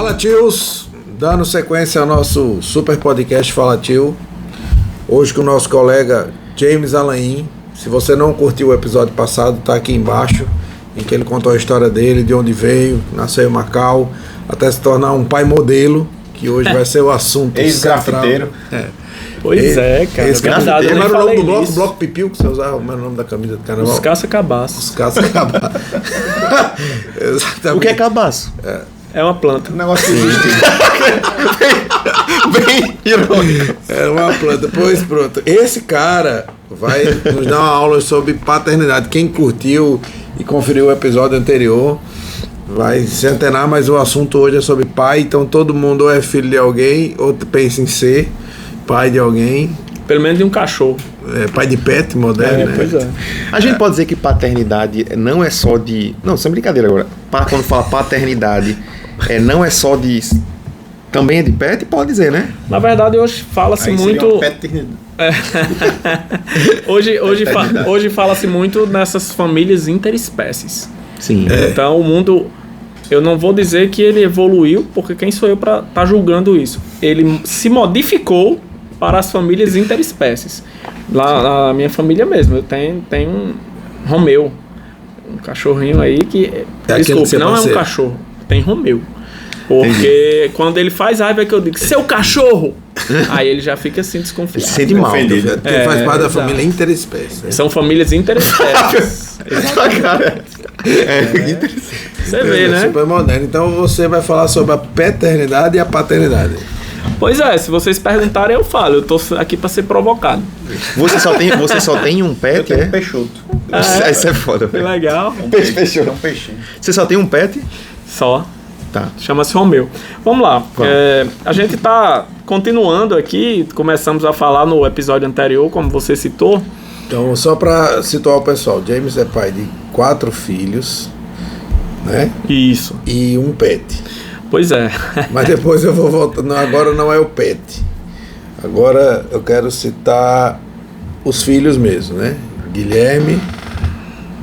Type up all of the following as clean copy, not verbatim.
Fala Tios, dando sequência ao nosso super podcast Fala Tio. Hoje com o nosso colega James Alain. Se você não curtiu o episódio passado, tá aqui embaixo, em que ele contou a história dele, de onde veio, nasceu em Macau, até se tornar um pai modelo, que hoje vai ser o assunto. Ex-grafiteiro. Pois é, cara. Ex-grafiteiro. Como era o nome do bloco? Bloco Pipiu, que você usava, como era o nome da camisa de carnaval? Os caça-cabaços. Os caça-cabaços. Exatamente. O que é cabaço? É uma planta. Um negócio que existe. Bem irônico. É uma planta. Pois pronto. Esse cara vai nos dar uma aula sobre paternidade. Quem curtiu e conferiu o episódio anterior vai se antenar, mas o assunto hoje é sobre pai. Então todo mundo ou é filho de alguém ou pensa em ser pai de alguém. Pelo menos de um cachorro. É, pai de pet moderno, né? Pois é. A gente pode dizer que paternidade não é só de... Não, sem brincadeira agora. Quando fala paternidade, não é só de... Também é de pet? Pode dizer, né? Na verdade, hoje fala-se muito... Hoje fala-se muito nessas famílias interespécies. Sim. Então o mundo... Eu não vou dizer que ele evoluiu, porque quem sou eu para estar julgando isso? Ele se modificou para as famílias interespécies. Lá na minha família mesmo, eu tenho um Romeu, um cachorrinho aí que... Desculpe, não é um cachorro, tem Romeu. Porque quando ele faz raiva é que eu digo, seu cachorro! Aí ele já fica assim desconfiado. Ele se sente mal. Porque faz parte da família interespécie. Né? São famílias interespécies. Você vê, né? Super moderno. Então você vai falar sobre a paternidade e a paternidade. Pois é, se vocês perguntarem eu falo. Eu tô aqui pra ser provocado. Você só tem um pet? Eu tenho um peixoto. Isso é foda. Que legal. Peixoto. É um peixinho. Você só tem um pet? Só. Tá. Chama-se Romeu. Vamos lá. A gente tá continuando aqui. Começamos a falar no episódio anterior, como você citou. Então, só para situar o pessoal, James é pai de 4 filhos, né? Isso. E um pet. Pois é. Mas depois eu vou voltar. Não, agora não é o pet. Agora eu quero citar os filhos mesmo, né? Guilherme,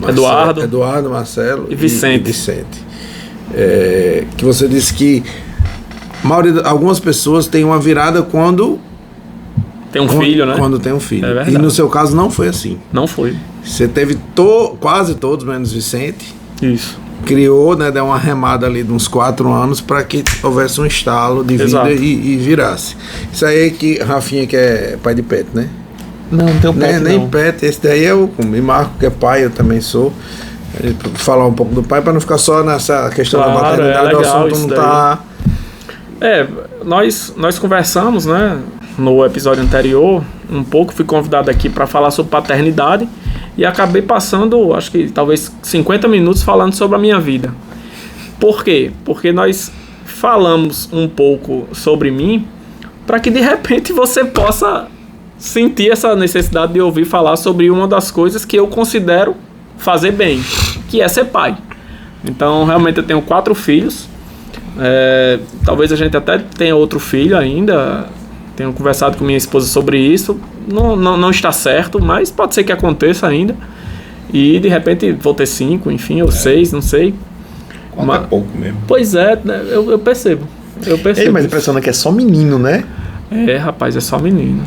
Eduardo, Marcelo e Vicente. Que você disse que algumas pessoas têm uma virada quando tem um filho, né? Quando tem um filho. É verdade. E no seu caso não foi assim. Não foi. Você teve quase todos, menos Vicente. Isso. Criou, né? Deu uma remada ali de uns 4 anos para que houvesse um estalo de vida e virasse. Isso aí que Rafinha, que é pai de pet, né? Não tem um pet, nem pet. Esse daí é o Marco, que é pai, eu também sou. Falar um pouco do pai para não ficar só nessa questão da maternidade, o assunto não tá... Nós conversamos, né, no episódio anterior, um pouco, fui convidado aqui para falar sobre paternidade e acabei passando, acho que talvez 50 minutos falando sobre a minha vida. Por quê? Porque nós falamos um pouco sobre mim para que de repente você possa sentir essa necessidade de ouvir falar sobre uma das coisas que eu considero fazer bem, que é ser pai. Então realmente eu tenho 4 filhos. Talvez a gente até tenha outro filho ainda. Tenho conversado com minha esposa sobre isso. Não está certo, mas pode ser que aconteça ainda. E de repente vou ter 5, enfim, ou 6, não sei. 4 é pouco mesmo. Pois é, eu percebo. Mas impressiona que é só menino, né? Rapaz, é só menino.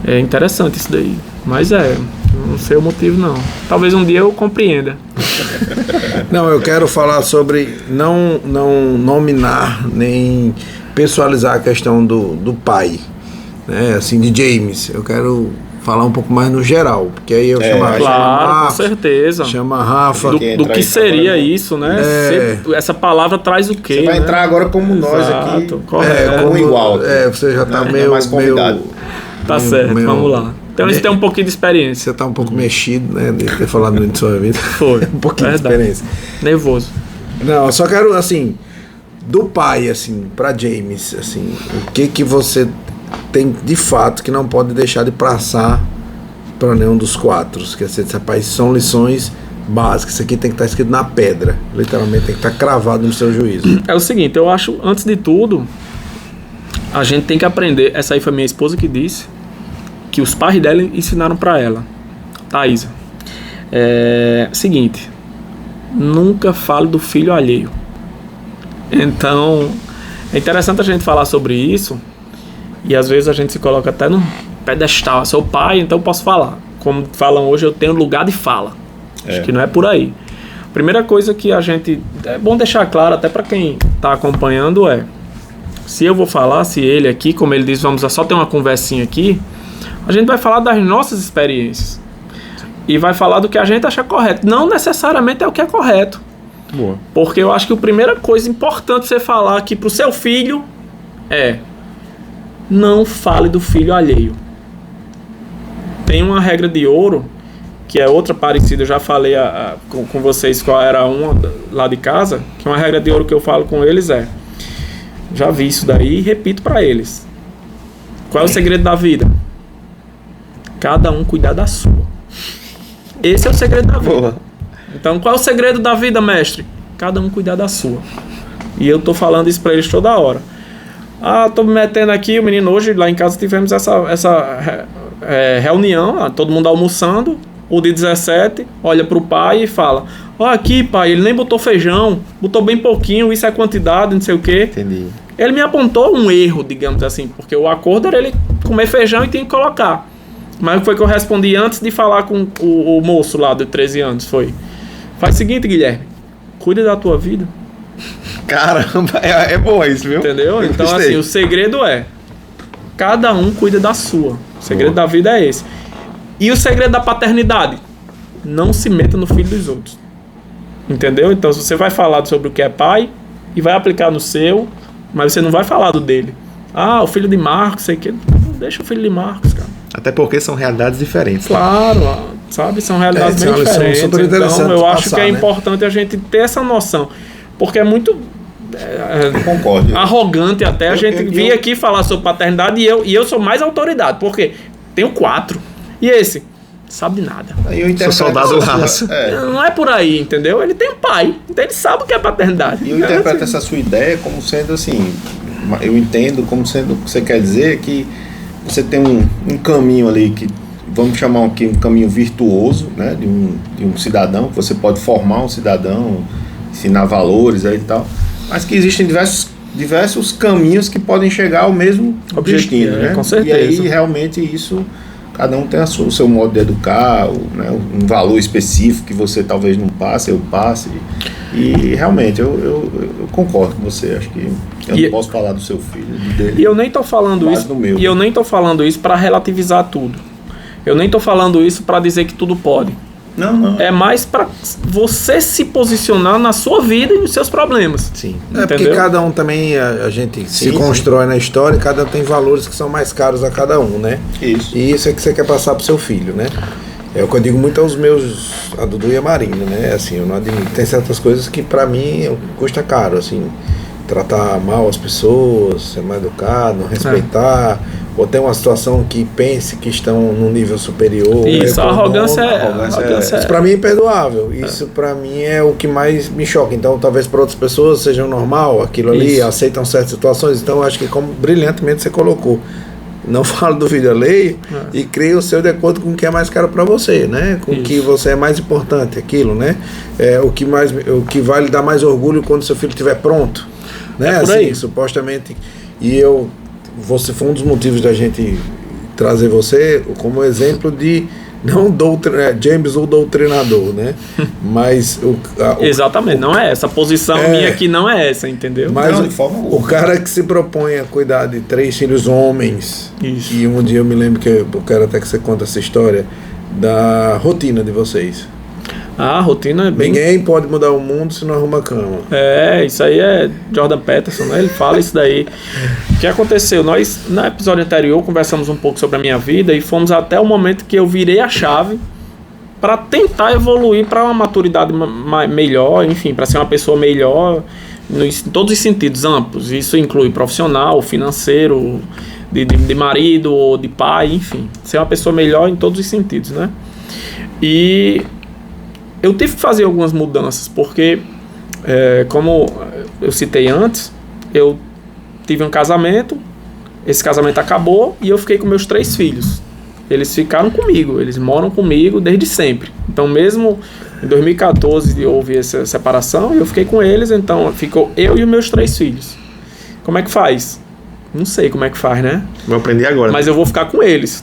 É interessante isso daí. Mas não sei o motivo não. Talvez um dia eu compreenda. Não, eu quero falar sobre não nominar nem pessoalizar a questão do pai, né? Assim, de James. Eu quero falar um pouco mais no geral, porque aí eu chamo com certeza. Chama Rafa. Do que seria isso, né? Essa palavra traz o quê? Você vai entrar agora como nós aqui. Como igual. Você já tá meio mais convidado. Tá certo, vamos lá. Então você tem um pouquinho de experiência. Você tá um pouco mexido, né? De ter falado muito de sua vida. Foi. Um pouquinho de experiência. Nervoso. Não, eu só quero, assim, do pai, assim, pra James, assim, o que você tem de fato que não pode deixar de passar para nenhum dos 4. Quer dizer, rapaz, são lições básicas. Isso aqui tem que estar escrito na pedra. Literalmente tem que estar cravado no seu juízo. É o seguinte, eu acho, antes de tudo, a gente tem que aprender. Essa aí foi minha esposa que disse, que os pais dela ensinaram para ela, Thaisa. Seguinte, nunca fale do filho alheio. Então, É interessante a gente falar sobre isso, e às vezes a gente se coloca até num pedestal. Eu sou pai, então eu posso falar. Como falam hoje, eu tenho lugar de fala. Acho que não é por aí. Primeira coisa que a gente... É bom deixar claro, até para quem está acompanhando, se eu vou falar, se ele aqui, como ele diz, vamos só ter uma conversinha aqui, a gente vai falar das nossas experiências. E vai falar do que a gente acha correto. Não necessariamente é o que é correto. Boa. Porque eu acho que a primeira coisa importante você falar aqui pro seu filho é: não fale do filho alheio. Tem uma regra de ouro, que é outra parecida, eu já falei com vocês qual era uma lá de casa, que uma regra de ouro que eu falo com eles já vi isso daí e repito pra eles. Qual é o segredo da vida? Cada um cuidar da sua. Esse é o segredo da vida. Boa. Então, qual é o segredo da vida, mestre? Cada um cuidar da sua. E eu tô falando isso pra eles toda hora. Tô me metendo aqui, o menino, hoje lá em casa tivemos essa reunião, todo mundo almoçando, o de 17 olha pro pai e fala: aqui, pai, ele nem botou feijão, botou bem pouquinho, isso é quantidade, não sei o quê. Entendi. Ele me apontou um erro, digamos assim, porque o acordo era ele comer feijão e tinha que colocar. Mas foi que eu respondi antes de falar com o moço lá de 13 anos, faz o seguinte, Guilherme, cuida da tua vida. Caramba, é bom isso, viu? Entendeu? Então, Gostei. assim, o segredo cada um cuida da sua. O segredo da vida é esse. E o segredo da paternidade? Não se meta no filho dos outros. Entendeu? Então, você vai falar sobre o que é pai e vai aplicar no seu, mas você não vai falar do dele. O filho de Marcos, sei que. Deixa o filho de Marcos, cara. Até porque são realidades diferentes. Claro, sabe? São realidades bem diferentes. Super então, eu acho passar, que é né? importante a gente ter essa noção. Porque é muito Concordo. arrogante até a gente vir aqui falar sobre paternidade e eu sou mais autoridade. Porque tenho 4. E esse? Sabe de nada. Sou soldado raso. Não é por aí, entendeu? Ele tem um pai. Então ele sabe o que é paternidade. E eu interpreto essa sua ideia como sendo assim... Eu entendo como sendo o que você quer dizer, que você tem um caminho ali que, vamos chamar aqui um caminho virtuoso, né, de um cidadão, que você pode formar um cidadão, ensinar valores aí e tal, mas que existem diversos caminhos que podem chegar ao mesmo destino, né? Com certeza. E aí realmente isso, cada um tem o seu modo de educar, né, um valor específico que você talvez não passe, eu passe. E realmente eu concordo com você, acho que eu não posso falar do seu filho, dele. E eu nem tô falando isso. Meu. E eu nem tô falando isso para relativizar tudo. Eu nem tô falando isso para dizer que tudo pode. Não. É mais para você se posicionar na sua vida e nos seus problemas. Sim. Porque cada um também, a gente se constrói na história e cada um tem valores que são mais caros a cada um, né? Isso. E isso é que você quer passar pro seu filho, né? É o que eu digo muito aos meus, a Dudu e a Marina, né? Assim, eu não admito. Tem certas coisas que pra mim custa caro, assim. Tratar mal as pessoas, ser mal educado, não respeitar, ou ter uma situação que pense que estão num nível superior. Isso, a arrogância Isso pra mim é imperdoável. Isso pra mim é o que mais me choca. Então, talvez para outras pessoas seja normal aquilo ali, aceitam certas situações. Então, eu acho que como brilhantemente você colocou, não fala do vídeo alheio e cria o seu de acordo com o que é mais caro para você, né? Com o que você é mais importante, aquilo, né? O que vai lhe dar mais orgulho quando seu filho estiver pronto, né? Por aí. Assim, supostamente. E você foi um dos motivos da gente trazer você como exemplo de não James o doutrinador, né? Mas exatamente, não é essa. A posição minha aqui não é essa, entendeu? Mas não, de forma o cara que se propõe a cuidar de 3 filhos homens, Isso. e um dia eu me lembro que eu quero até que você conta essa história da rotina de vocês. A rotina é bem... Ninguém pode mudar o mundo se não arruma cama. Isso aí é Jordan Peterson, né? Ele fala isso daí. O que aconteceu? Nós, no episódio anterior, conversamos um pouco sobre a minha vida e fomos até o momento que eu virei a chave para tentar evoluir para uma maturidade melhor, enfim, para ser uma pessoa melhor em todos os sentidos amplos. Isso inclui profissional, financeiro, de marido ou de pai, enfim. Ser uma pessoa melhor em todos os sentidos, né? E eu tive que fazer algumas mudanças, porque, como eu citei antes, eu tive um casamento, esse casamento acabou e eu fiquei com meus 3 filhos. Eles ficaram comigo, eles moram comigo desde sempre. Então, mesmo em 2014 houve essa separação e eu fiquei com eles, então ficou eu e os meus 3 filhos. Como é que faz? Não sei como é que faz, né? Vou aprender agora. Mas eu vou ficar com eles.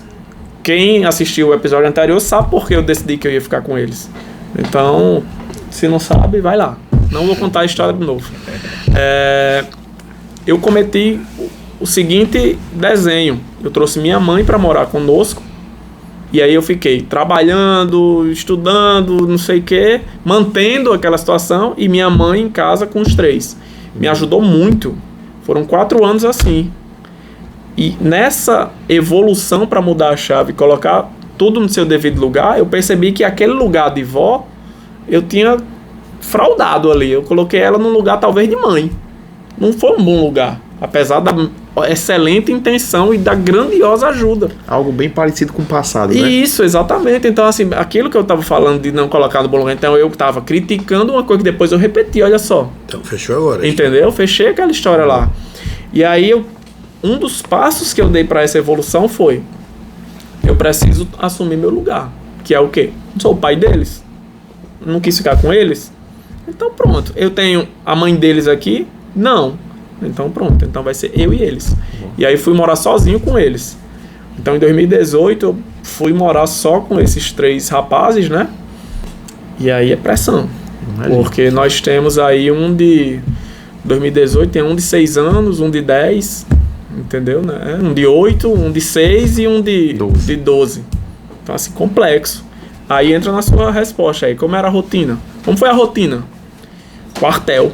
Quem assistiu o episódio anterior sabe por que eu decidi que eu ia ficar com eles. Então, se não sabe, vai lá. Não vou contar a história de novo. Eu cometi o seguinte desenho. Eu trouxe minha mãe para morar conosco. E aí eu fiquei trabalhando, estudando, não sei o quê, mantendo aquela situação, e minha mãe em casa com os 3. Me ajudou muito. Foram 4 anos assim. E nessa evolução para mudar a chave e colocar tudo no seu devido lugar, eu percebi que aquele lugar de vó, eu tinha fraudado ali. Eu coloquei ela num lugar talvez de mãe. Não foi um bom lugar, apesar da excelente intenção e da grandiosa ajuda. Algo bem parecido com o passado, né? Isso, exatamente. Então, assim, aquilo que eu tava falando de não colocar no bom lugar, então eu tava criticando uma coisa que depois eu repeti, olha só. Então, fechou agora. Entendeu? Fechei aquela história lá. E aí, um dos passos que eu dei para essa evolução foi: eu preciso assumir meu lugar. Que é o quê? Sou o pai deles. Não quis ficar com eles? Então, pronto. Eu tenho a mãe deles aqui? Não. Então pronto, então vai ser eu e eles. E aí fui morar sozinho com eles. Então em 2018 eu fui morar só com esses 3 rapazes, né? E aí é pressão. Imagina. Porque nós temos aí um de 2018, tem um de 6 anos, um de 10, entendeu, né? Um de 8, um de 6 e um de 12. Então assim, complexo. Aí entra na sua resposta aí, como era a rotina? Como foi a rotina? Quartel.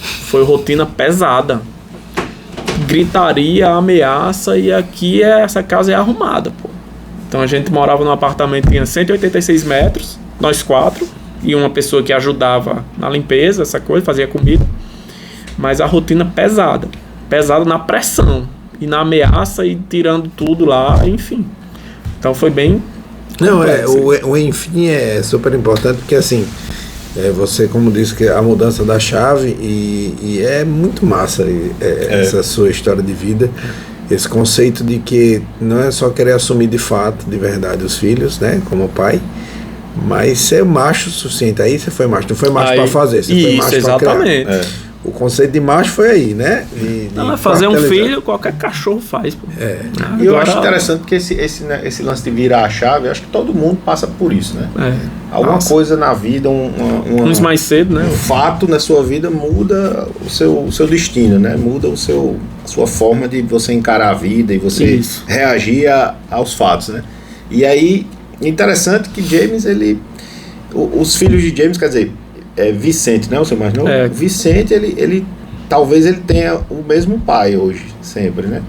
Foi rotina pesada. Gritaria, ameaça, e aqui essa casa é arrumada, pô. Então a gente morava num apartamento que tinha 186 metros, nós 4, e uma pessoa que ajudava na limpeza, essa coisa, fazia comida. Mas a rotina pesada. Pesada na pressão, e na ameaça, e tirando tudo lá, enfim. Então foi bem... Não, o enfim é super importante, porque assim... você, como disse, que a mudança da chave, e é muito massa essa sua história de vida, esse conceito de que não é só querer assumir de fato, de verdade, os filhos, né, como pai, mas ser macho o suficiente. Aí você foi macho, não foi macho para fazer, você foi macho para criar. Exatamente. O conceito de macho foi aí, né? Não, fazer um filho, qualquer cachorro faz. Pô. E eu acho interessante porque esse lance de virar a chave, eu acho que todo mundo passa por isso, né? Alguma coisa na vida, uns mais cedo, né? Um fato na sua vida muda o seu destino, né? Muda a sua forma de você encarar a vida e você reagir aos fatos, né? E aí, interessante que James, os filhos de James, quer dizer, Vicente, né? O seu mais novo? Vicente, ele talvez ele tenha o mesmo pai hoje, sempre, né?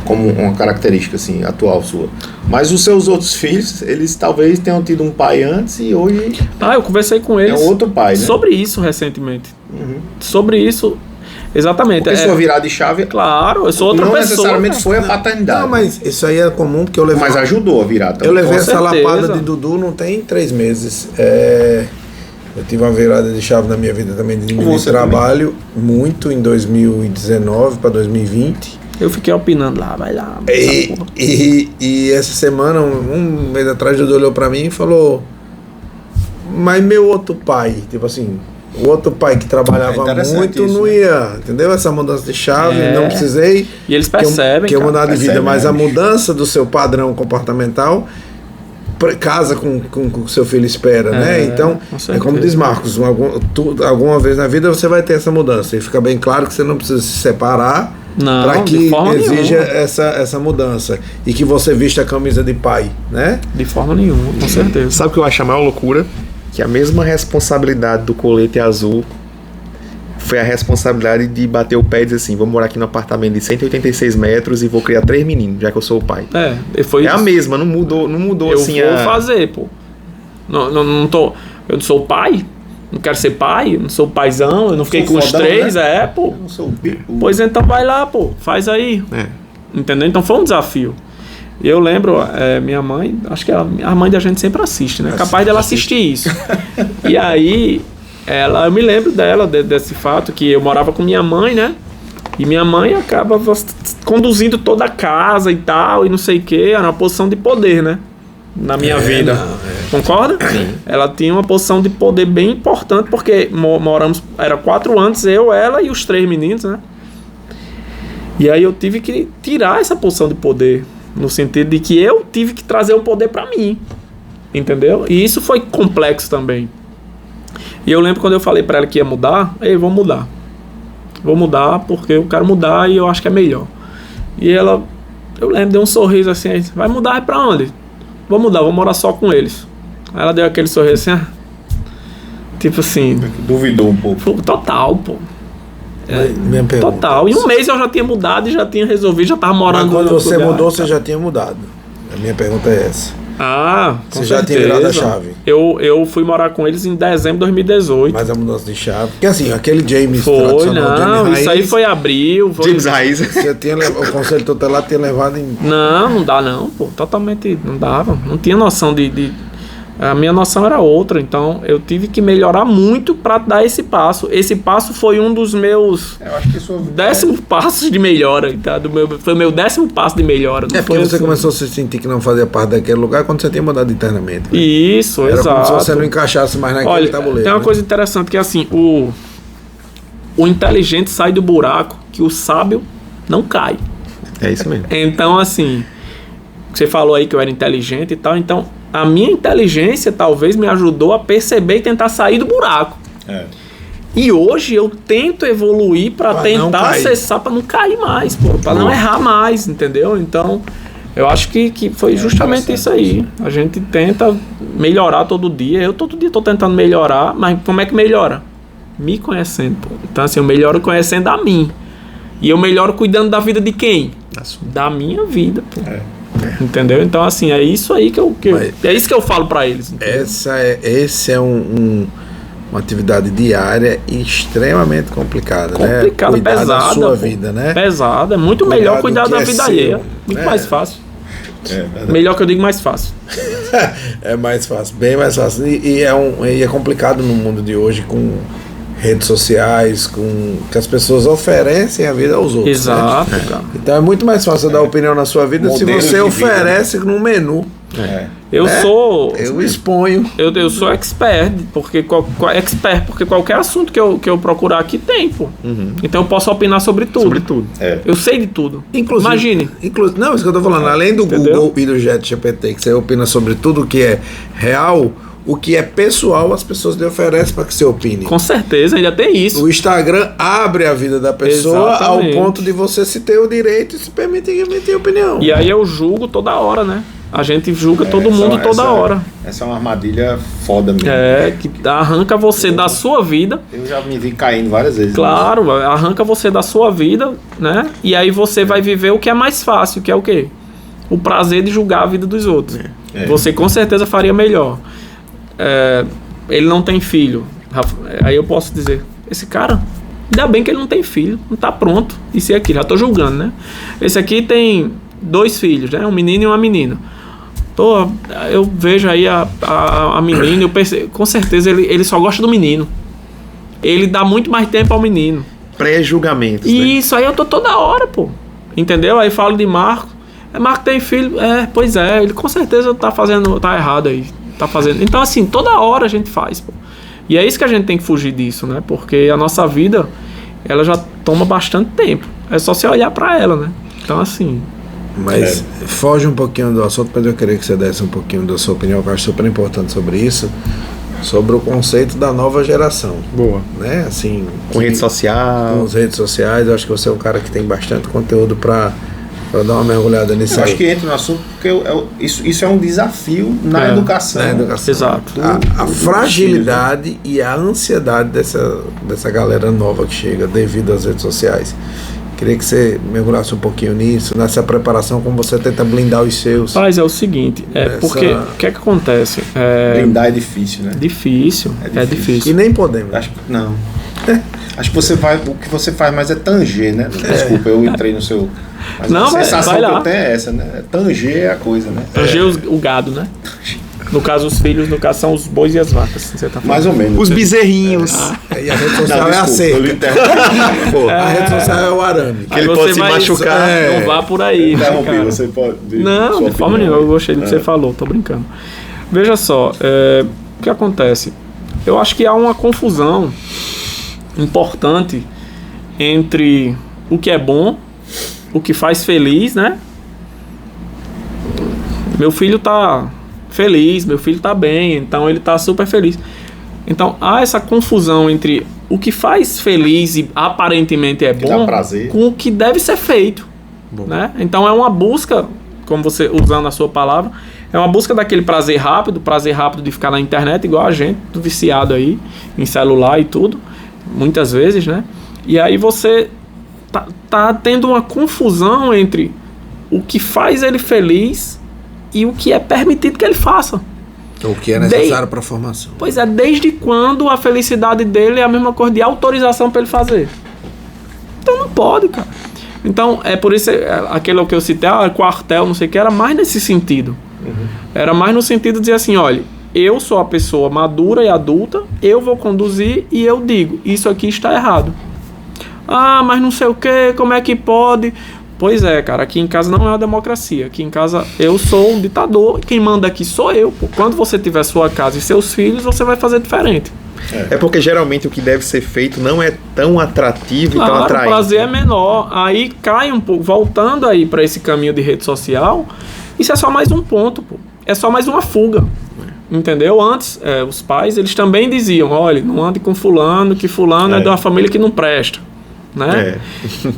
Como uma característica assim, atual sua. Mas os seus outros filhos, eles talvez tenham tido um pai antes e hoje... eu conversei com eles... É outro pai, né? Sobre isso recentemente. Sobre isso... Exatamente. Porque sua virada de chave... Claro, eu sou outra pessoa. Não necessariamente foi a paternidade. Não, mas isso aí é comum, porque eu levei... Mas ajudou a virar também. Eu levei essa lapada de Dudu não tem 3 meses. Eu tive uma virada de chave na minha vida também, de diminuir trabalho, muito em 2019 para 2020. Eu fiquei opinando lá, vai lá. E essa semana, um mês atrás, o Dudu olhou para mim e falou: mas meu outro pai, tipo assim, o outro pai que trabalhava muito isso, não ia, entendeu? Essa mudança de chave, não precisei. E eles percebem que eu mudar de vida, mas a mudança do seu padrão comportamental casa com o que o seu filho espera, né? Então, é como diz Marcos, alguma vez na vida você vai ter essa mudança, e fica bem claro que você não precisa se separar para que exija essa mudança, e que você vista a camisa de pai, né? De forma nenhuma, com certeza. Sabe o que eu acho a maior loucura? Que a mesma responsabilidade do colete azul foi a responsabilidade de bater o pé e dizer assim: vou morar aqui no apartamento de 186 metros e vou criar 3 meninos, já que eu sou o pai. Foi a mesma, não mudou assim. Eu vou fazer, pô. Eu não sou pai, não quero ser pai, não sou paizão, eu não fiquei com os 3, né? pô. Eu não sou o bico. Pois então vai lá, pô, faz aí. Entendeu? Então foi um desafio. E eu lembro, minha mãe, acho que a mãe da gente sempre assiste, né? Capaz dela assistir isso. E aí, eu me lembro dela, desse fato, que eu morava com minha mãe, né? E minha mãe acaba conduzindo toda a casa e tal, e não sei o quê. Era uma posição de poder, né? Na minha vida. Concorda? Sim. Ela tinha uma posição de poder bem importante, porque moramos, era 4 anos, eu, ela e os 3 meninos, né? E aí eu tive que tirar essa porção de poder, no sentido de que eu tive que trazer o poder pra mim, entendeu? E isso foi complexo também. E eu lembro quando eu falei pra ela que ia mudar, vou mudar porque eu quero mudar e eu acho que é melhor. E ela, eu lembro, deu um sorriso assim, vai mudar pra onde? Vou mudar, vou morar só com eles. Aí ela deu aquele sorriso assim, tipo assim... Duvidou um pouco. Total, pô. Minha pergunta. Total. Em um mês eu já tinha mudado e já tinha resolvido, já tava morando. Mas quando no outro você lugar. mudou, você já tinha mudado. A minha pergunta é essa. Com você já tinha virado a chave. Eu fui morar com eles em dezembro de 2018. Mas a mudança de chave. Porque assim, aquele James Foi, tradicional, não, James isso Raiz, aí foi abril. James Raiz. Você tinha, o conselho tutelar tinha levado em. Não dá não, pô. Totalmente não dava. Não tinha noção de... A minha noção era outra, então eu tive que melhorar muito para dar esse passo. Esse passo foi um dos meus Eu acho que isso... 10º passos de melhora, tá? Foi o meu 10º passo de melhora. Não É porque foi você assim. começou a se sentir que não fazia parte daquele lugar quando você tinha mudado internamente. Né? Isso, Era exato. como se você não encaixasse mais naquele Olha, tabuleiro. tem uma né? coisa interessante que é assim, o inteligente sai do buraco que o sábio não cai. É isso mesmo. Então, assim, você falou aí que eu era inteligente e tal, então a minha inteligência talvez me ajudou a perceber e tentar sair do buraco. E hoje eu tento evoluir para Pra não tentar cair. acessar, para não cair mais, para não errar mais, entendeu? Então, eu acho que foi justamente isso aí. A gente tenta melhorar todo dia. Eu todo dia estou tentando melhorar, mas como é que melhora? Me conhecendo, pô. Então, assim, eu melhoro conhecendo a mim. E eu melhoro cuidando da vida de quem? Da minha vida, pô. Entendeu? Então, assim, é isso aí é isso que eu falo pra eles. Esse é uma atividade diária extremamente complicada, né? Complicada, Cuidar pesada. da sua pô. vida, né? Pesada. É muito Cuidar melhor do cuidar que da é vida seu. alheia. Muito mais fácil. Melhor que eu digo, mais fácil. É mais fácil, bem mais fácil. E é complicado no mundo de hoje com redes sociais, com que as pessoas oferecem a vida aos outros. Exato, né? cara. Então é muito mais fácil dar opinião na sua vida se Modelo você de vida, oferece num menu. Eu né? sou. Eu exponho. Eu sou expert, porque qualquer assunto que eu procurar aqui tem, pô. Então eu posso opinar sobre tudo. Sobre tudo. Eu sei de tudo. Inclusive, Imagine. Não, isso que eu tô falando, além do Entendeu? Google e do ChatGPT, que você opina sobre tudo que é real, o que é pessoal as pessoas lhe oferecem para que você opine. Com certeza, ainda tem isso. O Instagram abre a vida da pessoa Exatamente. ao ponto de você se ter o direito e se permitir emitir opinião. E aí eu julgo toda hora, né? A gente julga todo mundo toda hora. Essa é uma armadilha foda mesmo. Que arranca você da sua vida. Eu já me vi caindo várias vezes. Claro, arranca você da sua vida, né? E aí você vai viver o que é mais fácil, que é o quê? O prazer de julgar a vida dos outros. Você com certeza faria melhor. Ele não tem filho. Aí eu posso dizer, esse cara, ainda bem que ele não tem filho, não tá pronto. Isso e aquilo, já tô julgando, né? Esse aqui tem 2 filhos, né? Um menino e uma menina. Eu vejo aí a menina, eu percebo, com certeza ele só gosta do menino. Ele dá muito mais tempo ao menino. Pré-julgamentos, né? Isso aí eu tô toda hora, pô. Entendeu? Aí falo de Marco. Marco tem filho. Pois é, ele com certeza tá errado aí. Tá fazendo. Então, assim, toda hora a gente faz, pô. E é isso que a gente tem que fugir disso, né? Porque a nossa vida, ela já toma bastante tempo. É só você olhar pra ela, né? Então, assim... Mas foge um pouquinho do assunto, mas eu queria que você desse um pouquinho da sua opinião, que eu acho super importante sobre isso, sobre o conceito da nova geração. Boa. Né? Assim, Com rede social. com as redes sociais, eu acho que você é um cara que tem bastante conteúdo para dar uma mergulhada nisso Eu aí. acho que entra no assunto porque isso é um desafio na educação. Na educação. Exato. A fragilidade e a ansiedade dessa galera nova que chega devido às redes sociais. Queria que você mergulhasse um pouquinho nisso, nessa preparação, como você tenta blindar os seus. Mas é o seguinte, porque o que é que acontece? Blindar é difícil, né? Difícil, é E difícil. nem podemos. Acho que não. Acho que o que você faz mais é tanger, né? Desculpa, eu entrei no seu... Mas Não, a sensação vai que lá. eu tenho é essa, né? Tanger é a coisa, né? Tanger o gado, né? No caso, os filhos, no caso, são os bois e as vacas. Você tá falando. Mais ou menos. Os bezerrinhos. E a rede social Não, é a desculpa, eu cerca. lhe interrompi. Pô, a rede social é o arame. Aí Ele você pode se vai- machucar. Não vá por aí. né, Interrompi, cara? você pode... Não, sua de forma opinião. nenhuma. Eu gostei do que você falou, tô brincando. Veja só, o que acontece? Eu acho que há uma confusão importante entre o que é bom o que faz feliz, né? Meu filho tá feliz, meu filho tá bem, então ele tá super feliz. Então há essa confusão entre o que faz feliz e aparentemente é bom com o que deve ser feito, né? Então é uma busca, como você usando a sua palavra, é uma busca daquele prazer rápido de ficar na internet, igual a gente, viciado aí em celular e tudo, muitas vezes, né? E aí você tá tendo uma confusão entre o que faz ele feliz e o que é permitido que ele faça. O que é necessário para a formação. Pois é, desde quando a felicidade dele é a mesma coisa de autorização para ele fazer? Então não pode, cara. Então, é por isso, aquele que eu citei, quartel, não sei o que, era mais nesse sentido. Era mais no sentido de dizer assim, olha, eu sou a pessoa madura e adulta, eu vou conduzir e eu digo, isso aqui está errado. Ah, mas não sei o que, como é que pode? Pois é, cara, aqui em casa não é uma democracia. Aqui em casa eu sou um ditador, quem manda aqui sou eu. Pô. Quando você tiver sua casa e seus filhos, você vai fazer diferente. É porque geralmente o que deve ser feito não é tão atrativo e tão atraente. O prazer é menor. Aí cai um pouco, voltando aí para esse caminho de rede social, isso é só mais um ponto, pô. É só mais uma fuga. Entendeu? Antes, os pais, eles também diziam, olha, não ande com fulano, que fulano é de uma família que não presta. Né?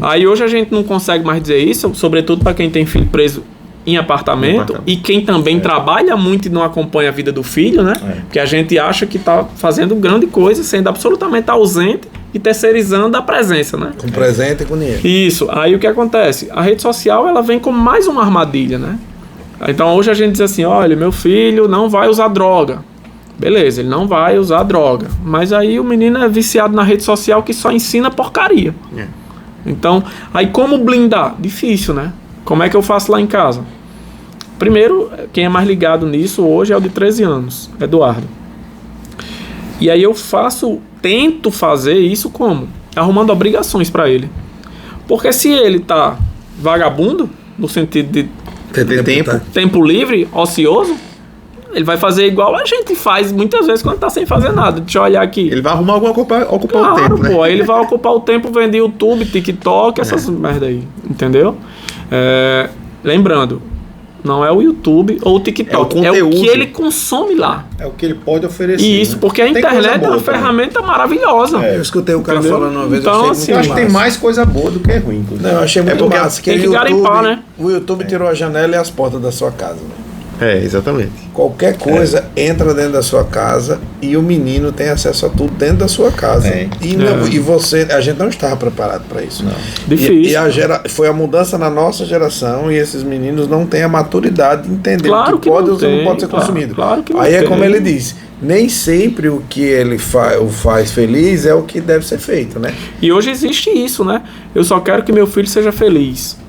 Aí hoje a gente não consegue mais dizer isso, sobretudo para quem tem filho preso em apartamento e quem também trabalha muito e não acompanha a vida do filho, né? Porque a gente acha que está fazendo grande coisa, sendo absolutamente ausente e terceirizando a presença, né? Com presente e com dinheiro. Isso. Aí o que acontece? A rede social, ela vem como mais uma armadilha, né? Então hoje a gente diz assim, olha, meu filho não vai usar droga. Beleza, ele não vai usar droga. Mas aí o menino é viciado na rede social que só ensina porcaria. Então, aí como blindar? Difícil, né? Como é que eu faço lá em casa? Primeiro, quem é mais ligado nisso hoje é o de 13 anos, Eduardo. E aí eu tento fazer isso como? Arrumando obrigações para ele. Porque se ele tá vagabundo, no sentido de tempo livre, ocioso, ele vai fazer igual a gente faz muitas vezes quando tá sem fazer nada. Deixa eu olhar aqui. Ele vai arrumar alguma ocupar o tempo, né? Pô, aí ele vai ocupar o tempo vendo YouTube, TikTok, essas merda aí. Entendeu? Lembrando, não é o YouTube ou o TikTok. É o que ele consome lá. É o que ele pode oferecer. Isso, né? Porque a internet é uma ferramenta maravilhosa. Eu escutei o cara falando uma vez. Então, assim, eu acho que tem mais coisa boa do que ruim. Não, eu achei muito massa. Tem que garimpar, né? O YouTube tirou a janela e as portas da sua casa, né? Exatamente. Qualquer coisa entra dentro da sua casa e o menino tem acesso a tudo dentro da sua casa. E você, a gente não estava preparado para isso. Não. Difícil. Foi a mudança na nossa geração e esses meninos não têm a maturidade de entender o que pode ou não pode ser consumido. Claro que aí é como ele diz, nem sempre o que ele faz feliz é o que deve ser feito, né? E hoje existe isso, né? Eu só quero que meu filho seja feliz.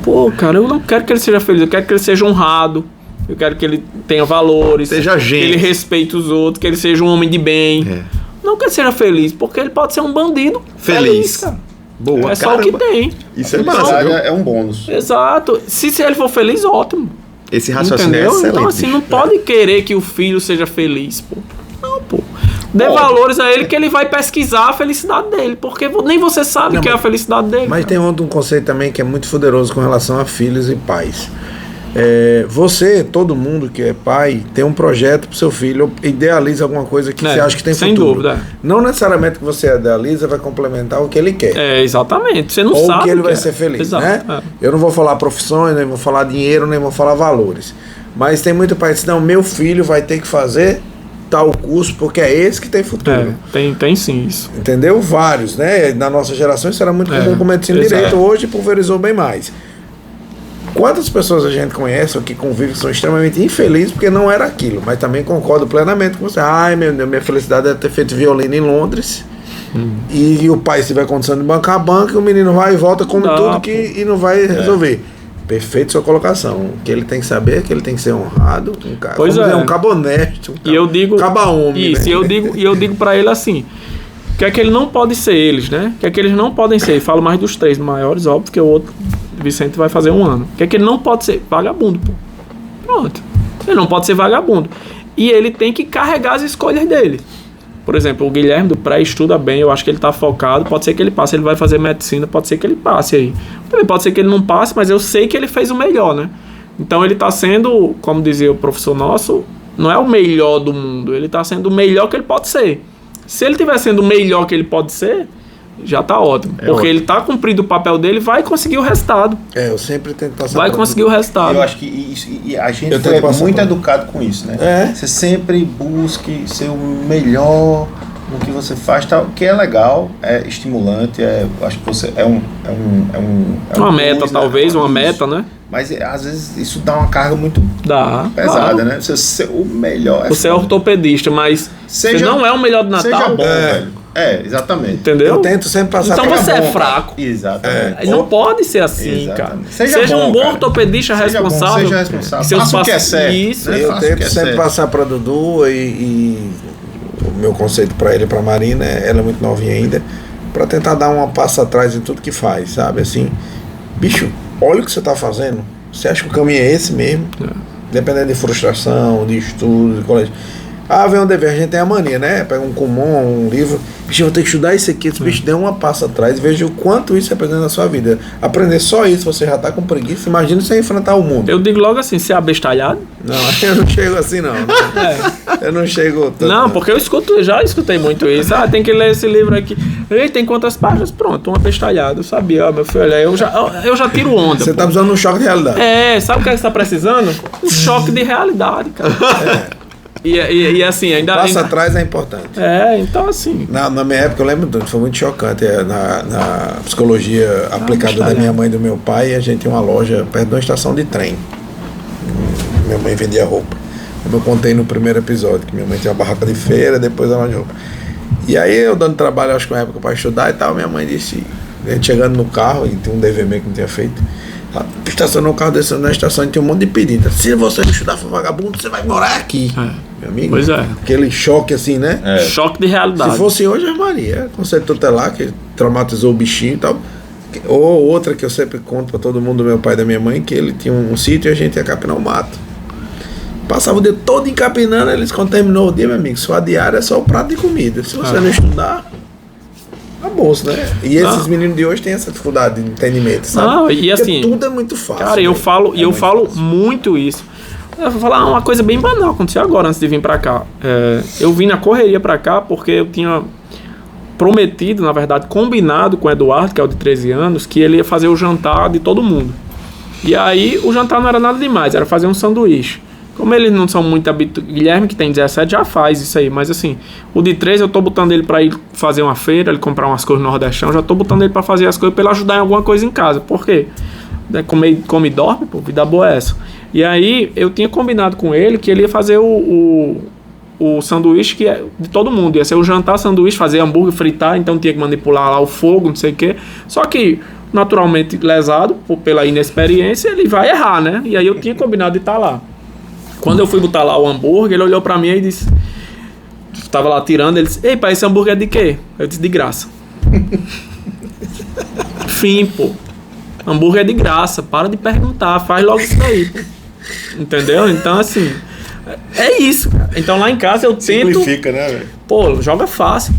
Pô, cara, eu não quero que ele seja feliz, eu quero que ele seja honrado, eu quero que ele tenha valores, seja gente, que ele respeite os outros, que ele seja um homem de bem. Não que ele seja feliz, porque ele pode ser um bandido feliz, cara. Boa, só o que tem. Isso é massa, é um bônus. Exato. Se ele for feliz, ótimo. Esse raciocínio é excelente. Então assim, não pode querer que o filho seja feliz, pô. Não, pô. Dê valores a ele que ele vai pesquisar a felicidade dele, porque nem você sabe o que é a felicidade dele. Mas tem um conceito também que é muito poderoso com relação a filhos e pais. Todo mundo que é pai, tem um projeto para o seu filho, idealiza alguma coisa que você acha que tem futuro. Sem dúvida. Não necessariamente que você idealiza vai complementar o que ele quer. Exatamente. Você não sabe. Ou que ele vai ser feliz, né? Eu não vou falar profissões, nem vou falar dinheiro, nem vou falar valores. Mas tem muito pai que diz, não, meu filho vai ter que fazer tal curso, porque é esse que tem futuro. Tem sim isso. Entendeu? Vários, né? Na nossa geração isso era muito comum com medicina e direito, hoje pulverizou bem mais. Quantas pessoas a gente conhece ou que convivem que são extremamente infelizes porque não era aquilo, mas também concordo plenamente com você. Ai, meu Deus, minha felicidade é ter feito violino em Londres e o pai estiver condição de bancar a banca e o menino vai e volta, come tudo e não vai resolver. Perfeito sua colocação. O que ele tem que saber é que ele tem que ser honrado, um cabo honesto, cabo homem. Isso, né? e eu digo para ele assim, que é que ele não pode ser eles, né? Que é que eles não podem ser. Eu falo mais dos 3 maiores, óbvio, que o outro, Vicente, vai fazer 1 ano. Que é que ele não pode ser vagabundo, pô. Pronto. Ele não pode ser vagabundo. E ele tem que carregar as escolhas dele. Por exemplo, o Guilherme do pré estuda bem, eu acho que ele tá focado, pode ser que ele passe, ele vai fazer medicina, pode ser que ele passe aí. Também pode ser que ele não passe, mas eu sei que ele fez o melhor, né? Então ele tá sendo, como dizia o professor nosso, não é o melhor do mundo, ele tá sendo o melhor que ele pode ser. Se ele estiver sendo o melhor que ele pode ser, já tá ótimo. Porque ótimo. ele tá cumprindo o papel dele, vai conseguir o resultado. Eu sempre tento passar. Vai conseguir o resultado. Eu acho que e a gente Eu foi tento passar muito pra- educado com isso, né? É. Você sempre busque ser o melhor no que você faz, tal, que é legal, é estimulante, acho que você é Uma meta, plus, né? talvez, uma Isso. meta, né? Mas às vezes isso dá uma carga muito Dá. pesada, Claro. né? Você ser o melhor Você é foda. ortopedista, mas você não é o melhor do Seja Natal. bom, velho. Exatamente. Entendeu? Eu tento sempre passar Então pra- você é bom, fraco. Exatamente. Não pode ser assim, Exatamente. cara. Seja um bom, bom cara. ortopedista Seja bom, responsável. seja responsável. E seus Faça o que é paci- certo, Isso. né? Eu Faça o que tento é sempre certo. passar pra Dudu e o meu conceito pra ele e pra Marina, ela é muito novinha ainda, pra tentar dar uma passa atrás em tudo que faz, sabe? Assim, bicho, olha o que você tá fazendo. Você acha que o caminho é esse mesmo? Dependendo de frustração, de estudo, de colégio. Vem um dever, a gente tem a mania, né? Pega um Kumon, um livro, bicho, eu vou ter que estudar isso aqui, esse bicho deu uma passa atrás e veja o quanto isso representa na sua vida. Aprender só isso, você já tá com preguiça, imagina você enfrentar o mundo. Eu digo logo assim, você é abestalhado? Não, eu não chego assim não. Eu não chego tanto. Não, porque já escutei muito isso. Tem que ler esse livro aqui. Ei, tem quantas páginas? Pronto, um abestalhado. Eu sabia, meu filho, eu já tiro onda. Você pô. tá precisando de um choque de realidade. Sabe o que você tá precisando? Um choque de realidade, cara. E assim, ainda... Passa atrás é importante. Então assim... Na minha época eu lembro tudo, foi muito chocante. Na psicologia aplicada da minha mãe e do meu pai, a gente tinha uma loja perto de uma estação de trem. Minha mãe vendia roupa. Como eu contei no primeiro episódio, que minha mãe tinha uma barraca de feira, depois a loja de roupa. E aí eu dando trabalho, acho que uma época para estudar e tal, minha mãe disse, a gente chegando no carro, e tinha um DVM que não tinha feito, ela estacionou o carro, descendo na estação e tinha um monte de pedido. Se você não estudar for vagabundo, você vai morar aqui. Meu amigo. Pois é. Aquele choque assim, né? Choque de realidade. Se fosse hoje, a Maria, conceito tutelar, que traumatizou o bichinho e tal. Ou outra que eu sempre conto pra todo mundo, do meu pai e da minha mãe, que ele tinha um sítio e a gente ia capinar o mato. Passava o dia todo encapinando, eles quando terminou o dia, meu amigo, sua diária é só o prato de comida. Se você não estudar, acabou-se, né? E esses meninos de hoje têm essa dificuldade de entendimento, sabe? Não, e Porque assim, tudo é muito fácil. Cara, eu né? falo, É muito fácil. muito isso. Eu vou falar uma coisa bem banal, aconteceu agora antes de vir pra cá. Eu vim na correria pra cá porque eu tinha prometido, na verdade, combinado com o Eduardo, que é o de 13 anos, que ele ia fazer o jantar de todo mundo. E aí o jantar não era nada demais, era fazer um sanduíche. Como eles não são muito habituados, Guilherme, que tem 17, já faz isso aí, mas assim, o de 13 eu tô botando ele pra ir fazer uma feira, ele comprar umas coisas no Nordestão, já tô botando ele pra fazer as coisas, pra ele ajudar em alguma coisa em casa. Por quê? Come e dorme, pô, vida boa é essa. E aí eu tinha combinado com ele que ele ia fazer o sanduíche que é de todo mundo, ia ser o jantar, sanduíche, fazer hambúrguer, fritar, então tinha que manipular lá o fogo, não sei o quê. Só que, naturalmente lesado, pela inexperiência, ele vai errar, né? E aí eu tinha combinado de estar lá. Quando eu fui botar lá o hambúrguer, ele olhou pra mim e disse... Tava lá tirando, ele disse... Ei, pai, esse hambúrguer é de quê? Eu disse, de graça. Fim, pô. Hambúrguer é de graça. Para de perguntar. Faz logo isso daí, pô. Entendeu? Então, assim... É isso, cara. Então lá em casa eu tento... Simplifica, né, velho? Pô, joga fácil.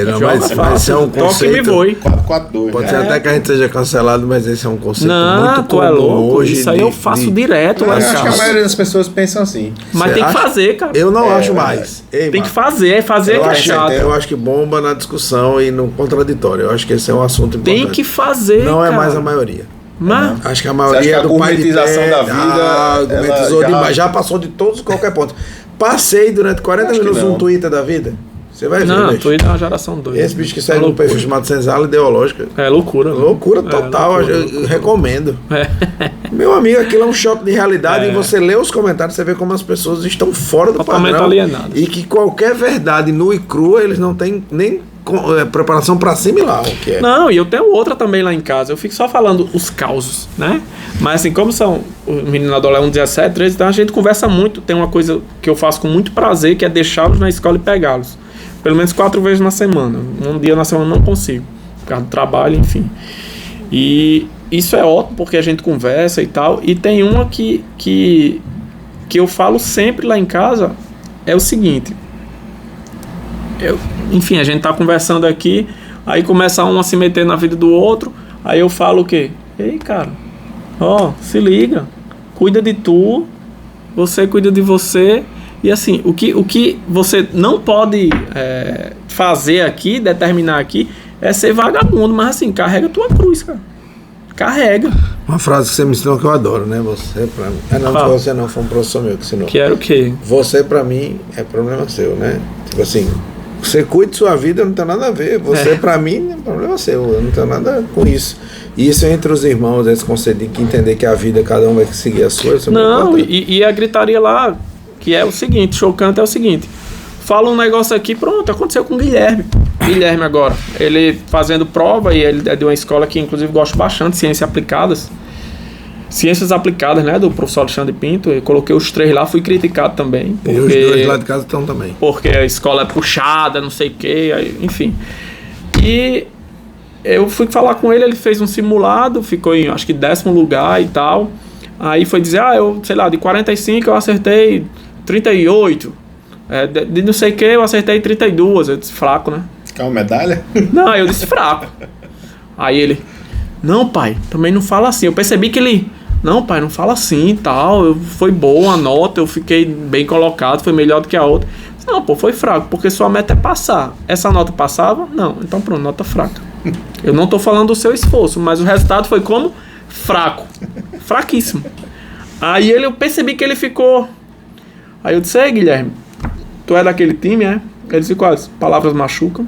Não, Joga mas fácil. é um Toque conceito. me voe. 4-4-2. Pode ser até que a gente seja cancelado, mas esse é um conceito Não, muito tu é comum louco. hoje. Isso aí eu faço direto, Eu lá em acho que a casa. maioria das pessoas pensam assim. Mas Você tem que acha? fazer, cara. Eu não acho mais. Ei, Tem que Marco, fazer eu que é acho, chato. eu acho que bomba na discussão e no contraditório. Eu acho que esse é um assunto importante. Tem que fazer, Não é cara. mais a maioria. Mas... Acho que a Você acha maioria que a do pai de gourmetização pé, da vida, gourmetizou ela demais. Já passou de todos qualquer ponto. Passei durante 40 Acho que minutos não. no Twitter da vida. Você vai ver, Não, bicho. tu é uma geração doida. Esse bicho que segue no perfil chamado Senzala Ideológica. É loucura. né? Loucura total, loucura. eu recomendo. É. Meu amigo, aquilo é um choque de realidade e você lê os comentários, você vê como as pessoas estão fora do Totalmente padrão. alienadas. E que qualquer verdade nua e crua, eles não têm nem preparação para assimilar o que é. Não, e eu tenho outra também lá em casa. Eu fico só falando os causos, né? Mas assim, como são o menino adolescente 17, 13, então a gente conversa muito. Tem uma coisa que eu faço com muito prazer, que é deixá-los na escola e pegá-los. Pelo menos 4 vezes na semana. Um dia na semana não consigo, por causa do trabalho, enfim. E isso é ótimo porque a gente conversa e tal. E tem uma que eu falo sempre lá em casa, é o seguinte. enfim, a gente tá conversando aqui, aí começa um a se meter na vida do outro, aí eu falo o quê? Ei, cara, se liga, cuida de tu, você cuida de você, e assim, o que você não pode fazer aqui, determinar aqui, é ser vagabundo, mas assim, carrega tua cruz, cara. Carrega. Uma frase que você me ensinou que eu adoro, né? Você pra mim. Você não, foi um professor meu que ensinou. Que era o quê? Você pra mim é problema seu, né? Tipo assim, você cuide de sua vida, não tem nada a ver. Você pra mim é problema seu, eu não tenho nada com isso. E isso entre os irmãos, eles conseguem entender que a vida, cada um vai seguir a sua. Não, e a gritaria lá, que é o seguinte, chocante é o seguinte. Fala um negócio aqui, pronto, aconteceu com o Guilherme. Guilherme agora, ele fazendo prova, e ele é de uma escola que inclusive gosto bastante, ciências aplicadas, né, do professor Alexandre Pinto. Eu coloquei os 3 lá, fui criticado também. E os 2 lá de casa estão também. Porque a escola é puxada, não sei o que, enfim. E eu fui falar com ele, ele fez um simulado, ficou em, acho que 10º lugar e tal. Aí foi dizer, eu, sei lá, de 45 eu acertei 38. De não sei o que eu acertei 32. Eu disse, fraco, né? Quer uma medalha? Não, eu disse fraco. Aí ele, não, pai, também não fala assim. Eu percebi que ele, não, pai, não fala assim e tal. Foi boa a nota, eu fiquei bem colocado, foi melhor do que a outra. Eu disse, não, pô, foi fraco, porque sua meta é passar. Essa nota passava? Não, então pronto, nota fraca. Eu não tô falando do seu esforço, mas o resultado foi como? Fraco. Fraquíssimo. Aí eu percebi que ele ficou. Aí eu disse, Guilherme, tu é daquele time, é? Ele disse, quais? Palavras machucam.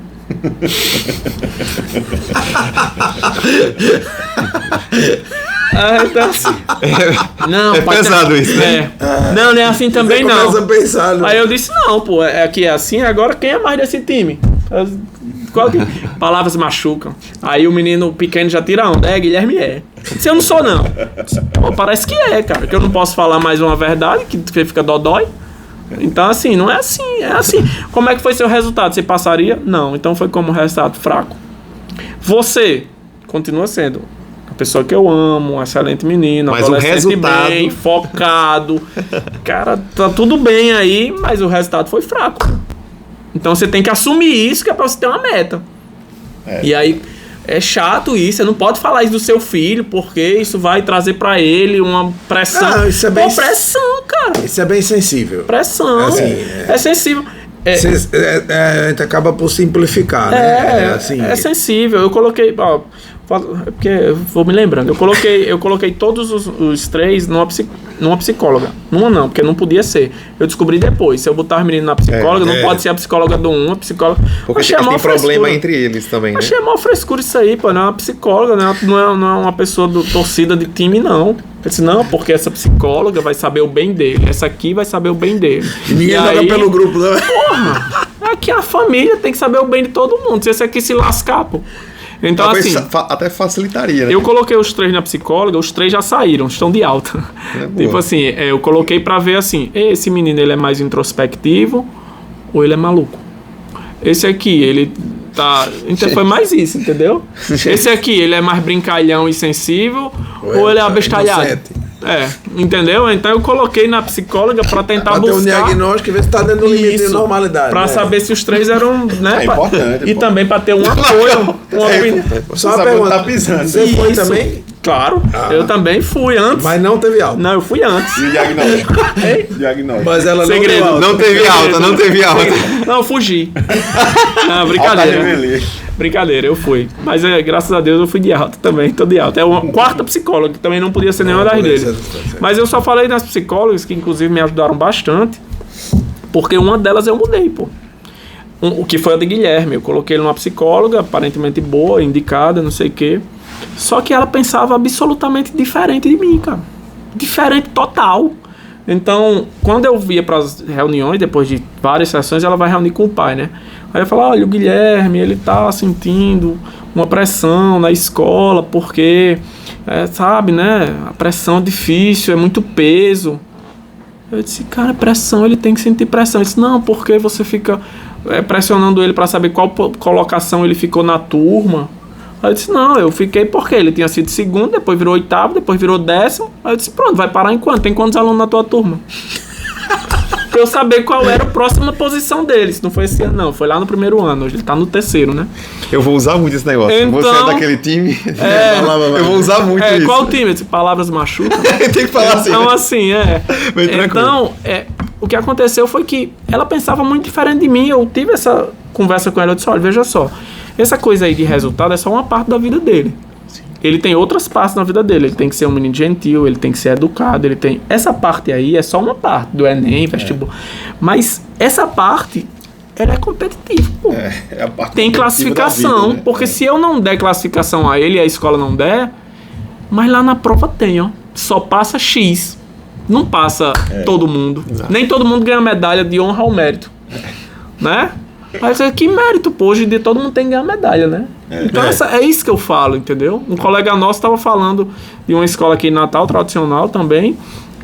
Então assim, não, é pesado isso, né? Não é assim também não. Começa a pensar, né? Aí eu disse, não, pô, aqui é assim, agora quem é mais desse time? Palavras machucam. Aí o menino pequeno já tira a onda, Guilherme é. Se eu não sou não. Pô, parece que é, cara, que eu não posso falar mais uma verdade, que fica dodói. Então assim, não é assim, é assim. Como é que foi seu resultado? Você passaria? Não, então foi como resultado fraco. Você continua sendo a pessoa que eu amo, um excelente menino, mas o resultado bem, focado. Cara, tá tudo bem aí, mas o resultado foi fraco. Então você tem que assumir isso, que é pra você ter uma meta. E aí é chato isso, você não pode falar isso do seu filho, porque isso vai trazer pra ele uma pressão. Não, isso é bem... pressão, cara. Isso é bem sensível. Pressão. É sensível. A gente acaba por simplificar, né? É sensível. Eu coloquei... porque eu vou me lembrando. Eu coloquei todos os 3 numa psicóloga. Numa não, porque não podia ser. Eu descobri depois. Se eu botar os meninos na psicóloga, não pode ser a psicóloga do a psicóloga... Porque tem problema entre eles também, né? Achei a maior frescura isso aí, pô. Não é uma psicóloga, não é uma pessoa torcida de time, não. Eu disse, não, porque essa psicóloga vai saber o bem dele. Essa aqui vai saber o bem dele. E ninguém joga pelo grupo, né? Porra! Aqui a família tem que saber o bem de todo mundo. Se esse aqui se lascar, pô. Então, talvez assim, até facilitaria, né? Eu coloquei os 3 na psicóloga, os 3 já saíram, estão de alta. Tipo assim, eu coloquei pra ver assim, esse menino ele é mais introspectivo ou ele é maluco? Esse aqui, ele tá... Então foi mais isso, entendeu? Esse aqui, ele é mais brincalhão e sensível ou ele é abestalhado? Entendeu? Então eu coloquei na psicóloga pra tentar buscar... Pra ter um diagnóstico e ver se tá dentro do limite de normalidade. Pra saber se os 3 eram... Né, importante. E também pra ter um apoio. Só uma pergunta. Tá pisando. Você foi também? Claro, eu também fui antes. Mas não teve alta. Não, eu fui antes. E o diagnóstico? Mas ela Segredo. não teve alta. Não teve alta. Não, eu fugi. Não, brincadeira, eu fui. Mas graças a Deus eu fui de alta também, tô de alta. É uma 4ª psicóloga, que também não podia ser nenhuma das deles. Mas eu só falei das psicólogas, que inclusive me ajudaram bastante, porque uma delas eu mudei, pô. O que foi a de Guilherme. Eu coloquei ele numa psicóloga, aparentemente boa, indicada, não sei o quê. Só que ela pensava absolutamente diferente de mim, cara. Diferente total. Então, quando eu via para as reuniões, depois de várias sessões, ela vai reunir com o pai, né? Aí eu falava, olha, o Guilherme, ele tá sentindo uma pressão na escola, porque, sabe, né? A pressão é difícil, é muito peso. Eu disse, cara, pressão, ele tem que sentir pressão. Ele disse, não, porque você fica pressionando ele para saber qual colocação ele ficou na turma. Aí eu disse, não, eu fiquei porque ele tinha sido 2º, depois virou 8º, depois virou 10º. Aí eu disse, pronto, vai parar em quanto? Tem quantos alunos na tua turma? pra eu saber qual era a próxima posição deles. Não foi esse ano, não. Foi lá no primeiro ano. Hoje ele tá no terceiro, né? Eu vou usar muito esse negócio. Então, você é daquele time? É, eu vou usar muito isso. Qual time? Palavras machucam. Tem que falar assim. Então, né? assim, Bem tranquilo. Então, o que aconteceu foi que ela pensava muito diferente de mim. Eu tive essa conversa com ela. Eu disse, olha, veja só. Essa coisa aí de resultado é só uma parte da vida dele. Ele tem outras partes na vida dele. Ele tem que ser um menino gentil, ele tem que ser educado, ele tem... Essa parte aí é só uma parte do Enem, vestibular. Mas essa parte, ela é competitiva, pô. É a parte tem classificação, da vida, né? porque se eu não der classificação a ele e a escola não der, mas lá na prova tem, ó. Só passa X. Não passa todo mundo. Exato. Nem todo mundo ganha medalha de honra ao mérito. Né? Mas que mérito, pô. Hoje em dia todo mundo tem que ganhar medalha, né? Então é isso que eu falo, entendeu? Um colega nosso estava falando de uma escola aqui em Natal, tradicional também,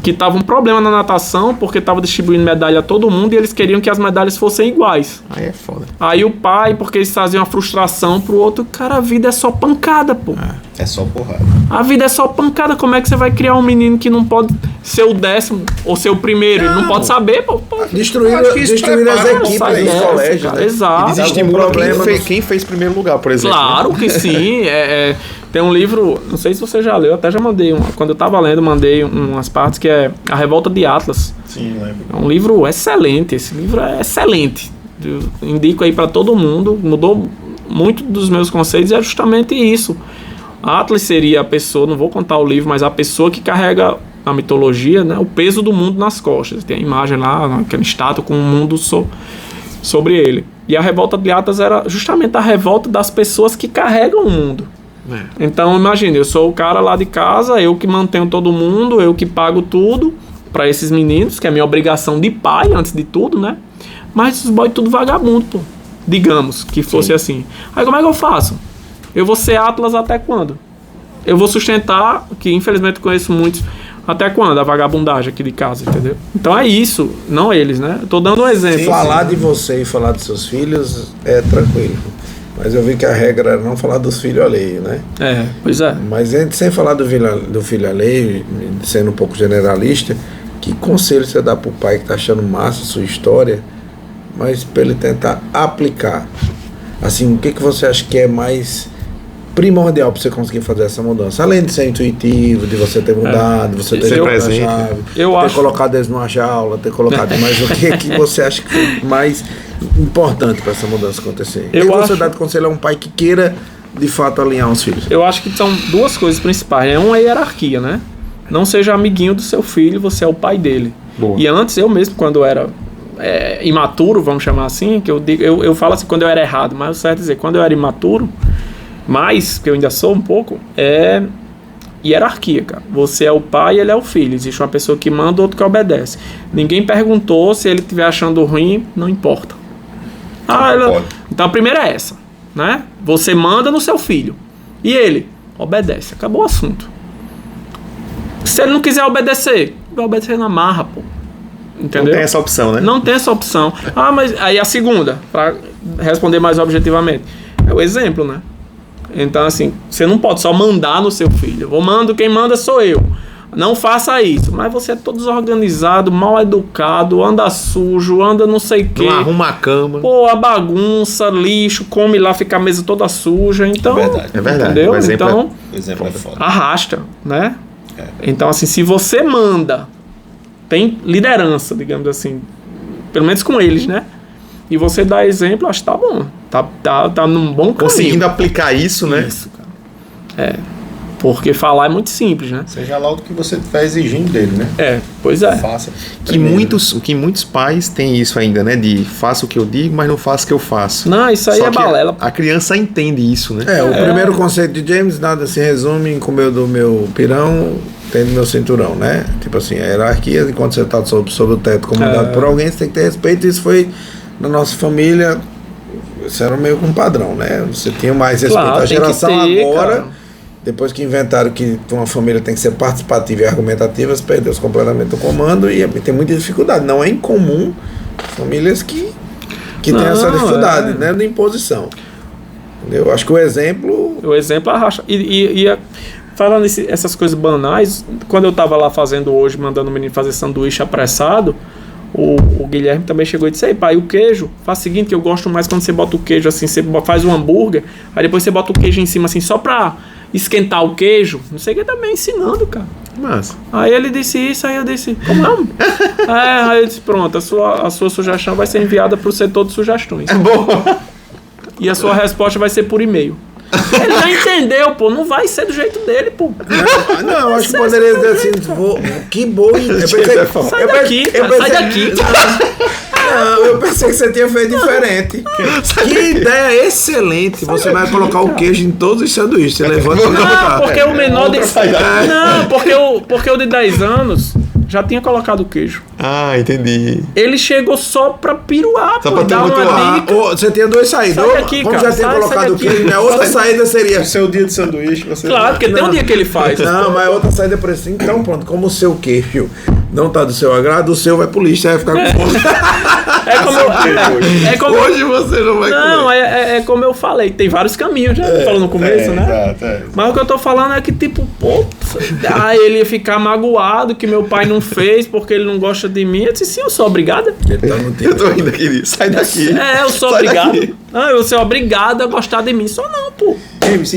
que tava um problema na natação porque tava distribuindo medalha a todo mundo e eles queriam que as medalhas fossem iguais. Aí é foda. Aí o pai, porque eles faziam uma frustração pro outro, cara, a vida é só pancada, pô. É só porrada. A vida é só pancada. Como é que você vai criar um menino que não pode ser o 10º ou ser o primeiro? Ele não pode saber, pô. Destruir Eu acho que isso as prepara, equipes sai dos dessa, colégios, cara. né? Exato. E Desestimula algum problema quem fez primeiro lugar, por exemplo. Claro que sim. Tem um livro, não sei se você já leu, até já mandei. Quando eu tava lendo, mandei umas partes que é A Revolta de Atlas. Sim, lembro. É um livro excelente. Esse livro é excelente. Eu indico aí pra todo mundo. Mudou muito dos meus conceitos. É justamente isso. Atlas seria a pessoa, não vou contar o livro, mas a pessoa que carrega a mitologia, né, o peso do mundo nas costas. Tem a imagem lá, aquela estátua com o mundo sobre ele. E a revolta de Atlas era justamente a revolta das pessoas que carregam o mundo. Então imagine, eu sou o cara lá de casa, eu que mantenho todo mundo, eu que pago tudo para esses meninos, que é minha obrigação de pai, antes de tudo, né? Mas os boys tudo vagabundo, pô. Digamos que fosse assim. Aí como é que eu faço? Eu vou ser Atlas até quando? Eu vou sustentar, que infelizmente conheço muitos, até quando? A vagabundagem aqui de casa, entendeu? Então é isso, não eles, né? Eu tô dando um exemplo. Falar de você e falar dos seus filhos é tranquilo. Mas eu vi que a regra era não falar dos filhos alheios, né? Pois é. Mas sem falar do filho alheio, sendo um pouco generalista, que conselho você dá pro pai que tá achando massa a sua história, mas para ele tentar aplicar? Assim, o que você acha que é mais primordial para você conseguir fazer essa mudança? Além de ser intuitivo, de você ter mudado, você ter presente, a chave, ter colocado eles numa jaula, ter colocado... Mas o que você acha que foi mais importante para essa mudança acontecer? O que você dá de conselho a um pai que queira, de fato, alinhar os filhos? Eu acho que são duas coisas principais, né? Uma é a hierarquia, né? Não seja amiguinho do seu filho, você é o pai dele. Boa. E antes, eu mesmo, quando era imaturo, vamos chamar assim, que eu falo assim quando eu era errado, mas é certo dizer, quando eu era imaturo, mais, que eu ainda sou um pouco, é hierarquia, cara. Você é o pai, ele é o filho. Existe uma pessoa que manda, outro que obedece. Ninguém perguntou, se ele estiver achando ruim, não importa. Então a primeira é essa, né? Você manda no seu filho. E ele obedece. Acabou o assunto. Se ele não quiser obedecer, vai obedecer na marra, pô. Entendeu? Não tem essa opção, né? Não tem essa opção. Mas aí a segunda, para responder mais objetivamente, é o exemplo, né? Então, assim, você não pode só mandar no seu filho. Quem manda sou eu. Não faça isso. Mas você é todo desorganizado, mal educado, anda sujo, anda não sei o quê. Não arruma a cama. Pô, a bagunça, lixo, come lá, fica a mesa toda suja. Então, É verdade. Entendeu? O exemplo então, O exemplo é foda. arrasta, né? Então, assim, se você manda, tem liderança, digamos assim, pelo menos com eles, né? E você dá exemplo, acho que tá bom. Tá num bom caminho. Conseguindo aplicar isso, né? Isso, cara. Porque falar é muito simples, né? Seja lá o que você está exigindo dele, né? Pois é. Faça. Que muitos pais têm isso ainda, né? De faço o que eu digo, mas não faço o que eu faço. Não, isso aí Só é que balela. A criança entende isso, né? O primeiro conceito de James, nada se resume em comer do meu pirão, tem do meu cinturão, né? Tipo assim, a hierarquia, enquanto você está sobre o teto comandado por alguém, você tem que ter respeito. Isso foi, na nossa família, isso era meio que um padrão, né? Você tinha mais respeito. Claro, A geração agora... cara. Depois que inventaram que uma família tem que ser participativa e argumentativa, perdeu completamente o comando e tem muita dificuldade. Não é incomum famílias que têm essa dificuldade, né, de imposição. Eu acho que o exemplo arrasta. Falando essas coisas banais, quando eu tava lá fazendo hoje, mandando o menino fazer sanduíche apressado, o Guilherme também chegou e disse: "Ei, pai, o queijo, faz o seguinte, que eu gosto mais quando você bota o queijo assim, você faz um hambúrguer, aí depois você bota o queijo em cima assim, só pra esquentar o queijo." Não sei o que, também ensinando, cara. Mas, Aí ele disse isso, aí eu disse: "Como é?" Aí eu disse: "Pronto, a sua sugestão vai ser enviada pro setor de sugestões. boa. E a sua resposta vai ser por e-mail." Ele já entendeu, pô. Não vai ser do jeito dele, pô. Não, acho que poderia dizer assim, que boa ideia. Sai daqui, cara, sai daqui. Não, eu pensei que você tinha feito diferente. Que ideia excelente. Você vai colocar o queijo em todos os sanduíches. Você levanta e Não, coloca. porque o menor de... Não, porque o de 10 anos já tinha colocado o queijo. Ah, entendi. Ele chegou só pra piruar, Só pô, pra dar ter muito uma dica. Você tinha duas saídas. Sai daqui, Como cara, já tinha sai colocado o daqui. queijo, minha outra saída seria. O seu dia de sanduíche, você... Claro, porque tem um dia que ele faz. Não, mas a outra saída é por assim. Então, pronto, como o seu queijo não tá do seu agrado, o seu vai pro lixo, aí vai ficar com fome. É como Hoje você não vai Não, comer. é como eu falei, tem vários caminhos, já falou no começo, né? Exato. Mas o que eu tô falando é que, tipo, pô, ele ia ficar magoado que meu pai não fez porque ele não gosta de mim. Eu disse: "Sim, eu sou obrigada." Eu tô indo aqui. Sai daqui. Eu sou Sai obrigado. daqui. Eu sou obrigado a gostar de mim. Só não, pô. James,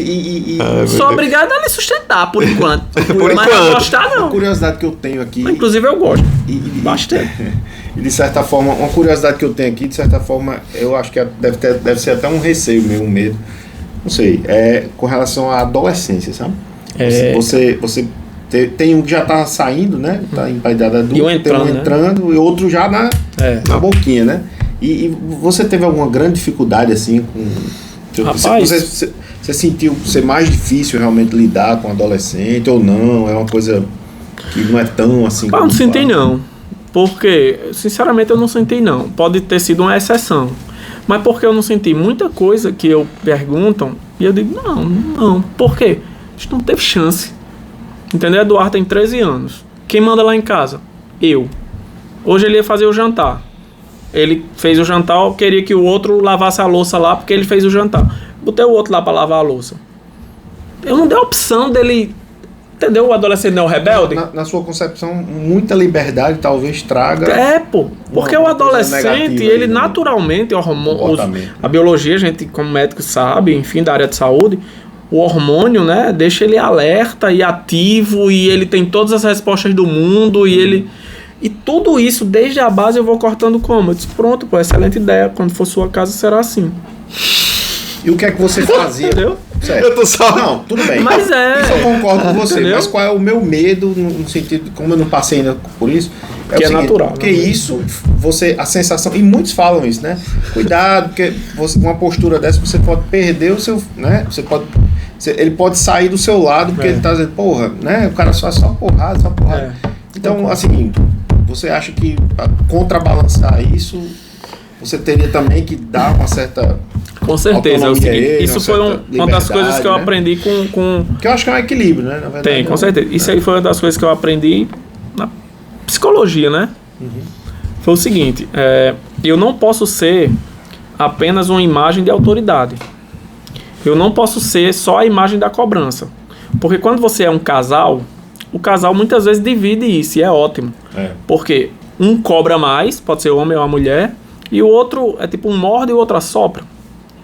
Sou obrigado a lhe sustentar, por enquanto. Por Mas enquanto. não gostar, a não. curiosidade que eu tenho aqui... Inclusive eu gosto. E Bastante. E de certa forma, uma curiosidade que eu tenho aqui, de certa forma, eu acho que deve ser até um receio meu, um medo. Não sei, com relação à adolescência, sabe? Você tem um que já tá saindo, né? Tá em idade adulta, E um entrando, tem um né? entrando e outro já na boquinha, né? E você teve alguma grande dificuldade assim com... Rapaz. Você sentiu ser mais difícil realmente lidar com adolescente ou não? É uma coisa que não é tão assim... Ah, não senti não. Porque, sinceramente, eu não senti não. Pode ter sido uma exceção. Mas porque eu não senti muita coisa que eu perguntam e eu digo: não. Por quê? A gente não teve chance. Entendeu? Eduardo tem 13 anos. Quem manda lá em casa? Eu. Hoje ele ia fazer o jantar. Ele fez o jantar, eu queria que o outro lavasse a louça lá porque ele fez o jantar. Botei o outro lá pra lavar a louça. Eu não dei a opção dele... Entendeu? O adolescente não é o rebelde? Na sua concepção, muita liberdade talvez traga... Pô. Porque o adolescente, ele naturalmente, a biologia, a gente como médico sabe, enfim, da área de saúde, o hormônio, né, deixa ele alerta e ativo, e ele tem todas as respostas do mundo, e tudo isso, desde a base, eu vou cortando como? Eu disse: "Pronto, pô, excelente ideia, quando for sua casa será assim." E o que é que você fazia? Entendeu? Certo. Eu tô só... Não, tudo bem. Mas Isso eu concordo com você. Entendeu? Mas qual é o meu medo, no sentido, como eu não passei ainda por isso, Que é natural, Porque né? isso, a sensação, e muitos falam isso, né? Cuidado, porque uma postura dessa você pode perder o seu, né? Ele pode sair do seu lado porque ele tá dizendo: "Porra, né? O cara só porrada. Então, assim, você acha que para contrabalançar isso, você teria também que dar uma certa... Com certeza, é o seguinte, ele, isso uma foi certa uma das coisas que eu liberdade, né? aprendi com... Que eu acho que é um equilíbrio, né? Na verdade, Tem, com certeza. Isso aí foi uma das coisas que eu aprendi na psicologia, né? Foi o seguinte, eu não posso ser apenas uma imagem de autoridade. Eu não posso ser só a imagem da cobrança. Porque quando você é um casal, o casal muitas vezes divide isso, e é ótimo. Porque um cobra mais, pode ser homem ou a mulher, e o outro é tipo um morde e o outro assopra.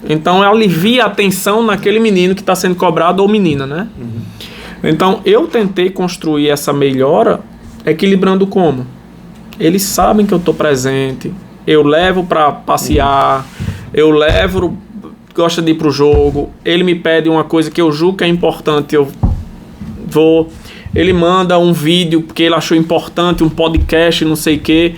Então alivia a tensão naquele menino que está sendo cobrado ou menina, né? Então eu tentei construir essa melhora equilibrando como? Eles sabem que eu estou presente, eu levo para passear, eu levo, gosta de ir pro jogo, ele me pede uma coisa que eu julgo que é importante, eu vou, ele manda um vídeo porque ele achou importante, um podcast, não sei o quê.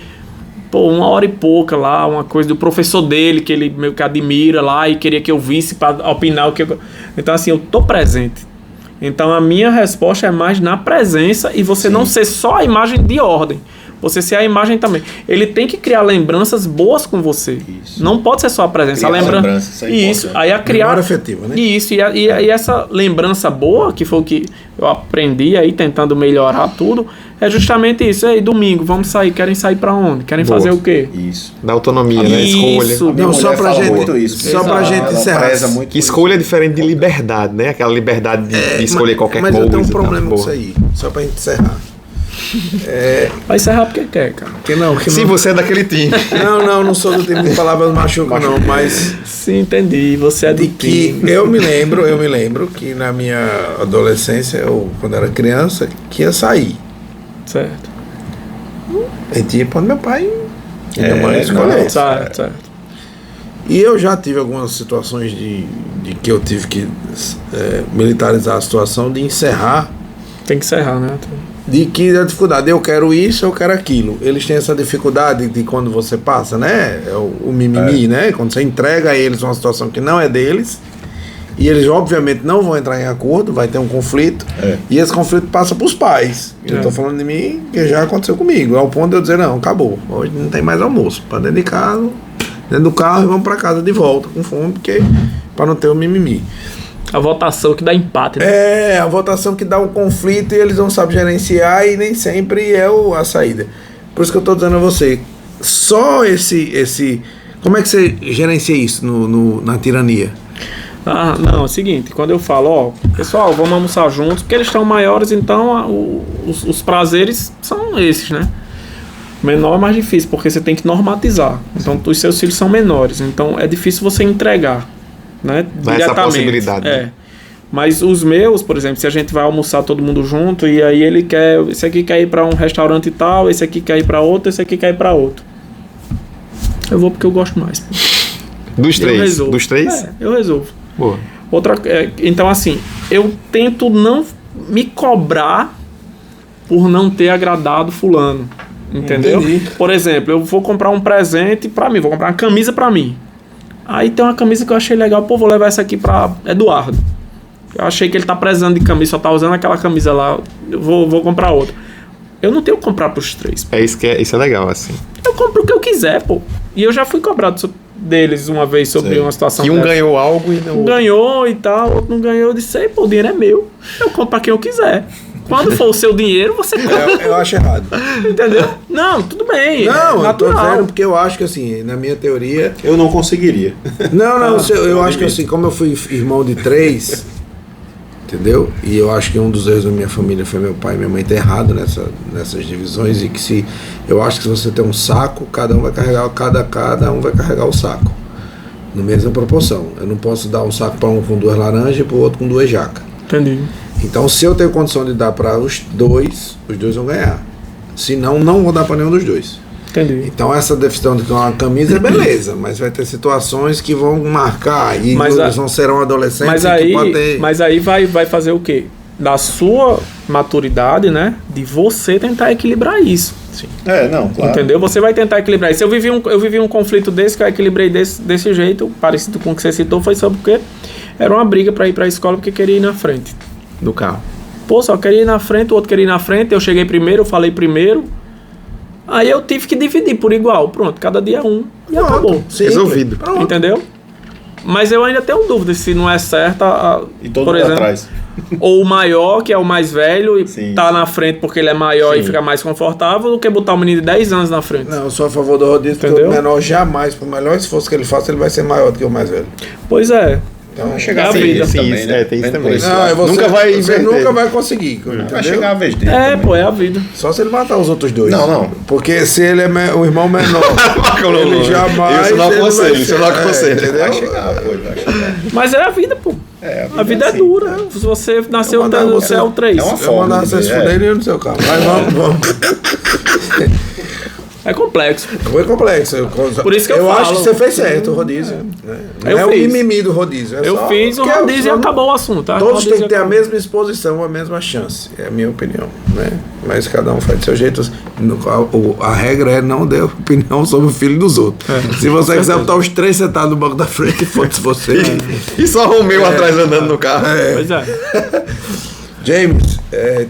Pô, 1 hora e pouca lá, uma coisa do professor dele, que ele meio que admira lá e queria que eu visse para opinar o que eu... Então, assim, eu tô presente. Então, a minha resposta é mais na presença e você não ser só a imagem de ordem. Você ser a imagem também. Ele tem que criar lembranças boas com você. Isso. Não pode ser só a presença. Criar a lembrança. Isso. Aí a criar... Memória afetiva, né? Isso. E essa lembrança boa, que foi o que eu aprendi aí, tentando melhorar tudo, é justamente isso. Aí, domingo, vamos sair. Querem sair pra onde? Querem fazer o quê? Isso. Da autonomia, né? Escolha. Isso. Não, só pra gente, só pra gente encerrar. Que escolha é diferente de liberdade, né? Aquela liberdade de escolher qualquer mas coisa. Mas eu tenho um problema com isso aí, só pra gente encerrar. Vai encerrar porque quer, cara. Que não. Sim, você é daquele time. Não sou do time de palavras machuca, não, mas Sim, entendi. Você é do de que time. eu me lembro que na minha adolescência, ou quando era criança, que ia sair. Certo. A gente ia para meu pai e minha mãe escolher. Certo. E eu já tive algumas situações de que eu tive que militarizar a situação, de encerrar, Tem que encerrar, né? de que a dificuldade, eu quero isso, eu quero aquilo. Eles têm essa dificuldade de quando você passa, né? É o mimimi, né? Quando você entrega a eles uma situação que não é deles, e eles obviamente não vão entrar em acordo, vai ter um conflito, e esse conflito passa para os pais. Eu estou falando de mim, que já aconteceu comigo, ao ponto de eu dizer, não, acabou, hoje não tem mais almoço, para dentro de casa, dentro do carro, e vamos para casa de volta com fome, porque para não ter o mimimi. A votação que dá empate, né? É, a votação que dá um conflito e eles não sabem gerenciar, e nem sempre é a saída. Por isso que eu estou dizendo a você, só esse como é que você gerencia isso na tirania? Não, é o seguinte, quando eu falo, pessoal, vamos almoçar juntos, porque eles estão maiores, então os prazeres são esses, né? Menor é mais difícil, porque você tem que normatizar. Então, os seus filhos são menores, então é difícil você entregar, né? Dá essa possibilidade. É. Mas os meus, por exemplo, se a gente vai almoçar todo mundo junto, e aí esse aqui quer ir para um restaurante e tal, esse aqui quer ir para outro, esse aqui quer ir para outro. Eu vou porque eu gosto mais. Dos três? Dos três? Eu resolvo. Boa. Então, assim, eu tento não me cobrar por não ter agradado fulano. Entendeu? Entendi. Por exemplo, eu vou comprar um presente pra mim, vou comprar uma camisa pra mim. Aí tem uma camisa que eu achei legal, pô, vou levar essa aqui pra Eduardo. Eu achei que ele tá precisando de camisa, só tá usando aquela camisa lá, eu vou comprar outra. Eu não tenho que comprar pros três. Isso é legal, assim. Eu compro o que eu quiser, pô. E eu já fui cobrado deles uma vez sobre uma situação Que um dessa. ganhou algo e não... Um ganhou e tal, outro não ganhou. Eu disse, pô, o dinheiro é meu. Eu compro pra quem eu quiser. Quando for o seu dinheiro, você compra. Eu acho errado. Entendeu? Não, tudo bem. Não, é eu tô natural. dizendo porque eu acho que assim, na minha teoria. Eu não conseguiria. Não, eu acho que assim, como eu fui irmão de 3, entendeu? E eu acho que um dos erros da minha família foi meu pai e minha mãe ter errado nessas divisões, e que eu acho que se você tem um saco, cada um vai carregar, cada um vai carregar o saco. Na mesma proporção. Eu não posso dar um saco para um com 2 laranjas e para o outro com 2 jacas. Entendi. Então, se eu tenho condição de dar para os dois vão ganhar. Se não, não vou dar para nenhum dos dois. Entendi. Então, essa decisão de uma camisa é beleza, mas vai ter situações que vão marcar e eles não serão adolescentes. Mas aí vai fazer o quê? Da sua maturidade, né? De você tentar equilibrar isso. Sim. Não, claro. Entendeu? Você vai tentar equilibrar isso. Eu vivi um conflito desse que eu equilibrei desse jeito, parecido com o que você citou, foi sobre o quê? Era uma briga para ir para a escola porque queria ir na frente Do carro. Pô, só queria ir na frente, o outro queria ir na frente, eu cheguei primeiro, eu falei primeiro. Aí eu tive que dividir por igual. Pronto, cada dia um. E Pronto, acabou. Resolvido. Pronto. Entendeu? Mas eu ainda tenho dúvida se não é certa, E todo por mundo exemplo, atrás. ou o maior, que é o mais velho, e Sim, tá sim. na frente porque ele é maior Sim. e fica mais confortável, do que botar o menino de 10 anos na frente. Não, eu sou a favor do rodízio, porque Entendeu? o menor jamais, por melhor esforço que ele faça, ele vai ser maior do que o mais velho. Pois é. Então, Vai chegar É a a vez vida. dele Sim, também, isso, né? tem isso Vendo também. por esse Não, lado. você Nunca vai você inverter. nunca vai conseguir. Entendeu? Vai chegar a vez dele É, também. pô, é a vida. Só se ele matar os outros dois. Não. Porque se ele é o irmão menor, ele jamais. Isso eu não ele vai aconselho, ser- isso eu não aconselho. entendeu? Vai chegar, pô, vai chegar. Mas é a vida, pô. A vida é assim, dura. Se você nasceu mandar no você- céu 3. É uma Eu forma mandar de vocês ver, fuderem no seu carro. Mas vamos. É complexo. Foi complexo. Por isso que eu acho falo. que você fez certo o rodízio. Né? Não Eu é o fiz. mimimi do rodízio. É Eu só fiz o porque rodízio e só- acabou o assunto, tá? Todos Rodízio têm que ter a acabou. mesma exposição, a mesma chance. É a minha opinião. Né? Mas cada um faz do seu jeito. A regra é não dar opinião sobre o filho dos outros. Se você quiser botar os 3 sentados no banco da frente, foda-se você. E só Romeu atrás andando no carro. Pois é. James,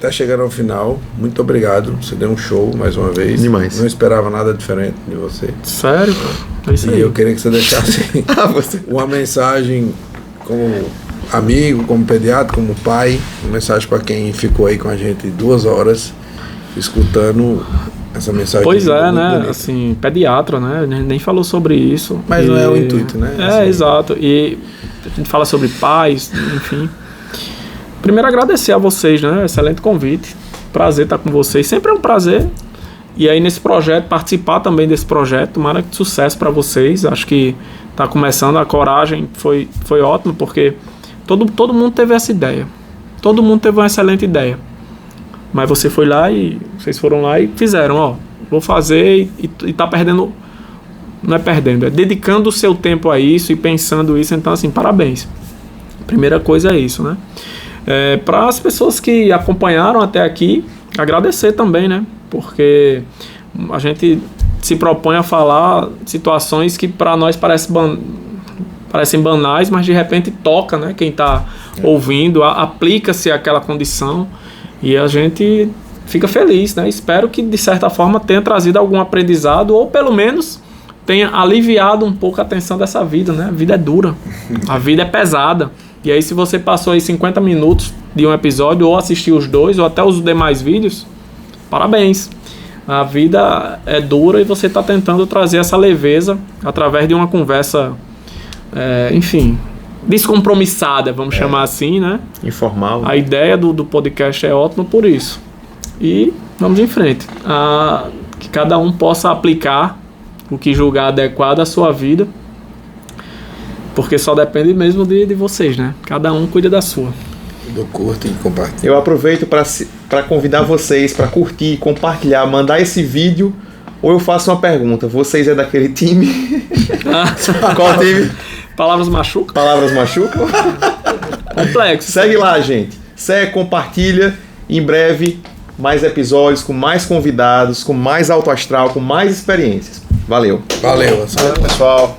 tá chegando ao final. Muito obrigado. Você deu um show mais uma vez. Demais. Não esperava nada diferente de você. Sério, pô. É isso E aí. eu queria que você deixasse Você. uma mensagem como amigo, como pediatra, como pai. Uma mensagem para quem ficou aí com a gente 2 horas escutando essa mensagem. Pois é, muito né? bonita. Assim, pediatra, né? Nem falou sobre isso. Mas não é o intuito, né? É, Assim. exato. E a gente fala sobre pais, enfim. Primeiro agradecer a vocês, né? Excelente convite. Prazer estar com vocês. Sempre é um prazer. E aí nesse projeto, participar também desse projeto, tomara que sucesso para vocês. Acho que está começando, a coragem foi ótima, porque todo mundo teve essa ideia. Todo mundo teve uma excelente ideia. Mas você foi lá e vocês foram lá e fizeram, ó, vou fazer e tá perdendo, não é perdendo, é dedicando o seu tempo a isso e pensando isso. Então assim, parabéns. Primeira coisa é isso, né? Para as pessoas que acompanharam até aqui, agradecer também, né? Porque a gente se propõe a falar situações que para nós parecem banais, mas de repente toca, né? Quem está ouvindo, aplica-se àquela condição e a gente fica feliz, né? Espero que de certa forma tenha trazido algum aprendizado ou pelo menos tenha aliviado um pouco a tensão dessa vida, né? A vida é dura, a vida é pesada. E aí se você passou aí 50 minutos de um episódio ou assistiu os 2 ou até os demais vídeos, parabéns. A vida é dura e você está tentando trazer essa leveza através de uma conversa, enfim, descompromissada, vamos chamar assim, né? Informal. A ideia do podcast é ótima por isso. E vamos em frente. Que cada um possa aplicar o que julgar adequado à sua vida, porque só depende mesmo de vocês, né? Cada um cuida da sua. Curta e compartilha. Eu aproveito para convidar vocês para curtir, compartilhar, mandar esse vídeo, ou eu faço uma pergunta. Vocês é daquele time? Qual time? Palavras machucam? Palavras machucam? Complexo. Segue lá, gente. Segue, compartilha. Em breve, mais episódios com mais convidados, com mais alto astral, com mais experiências. Valeu. Valeu, pessoal.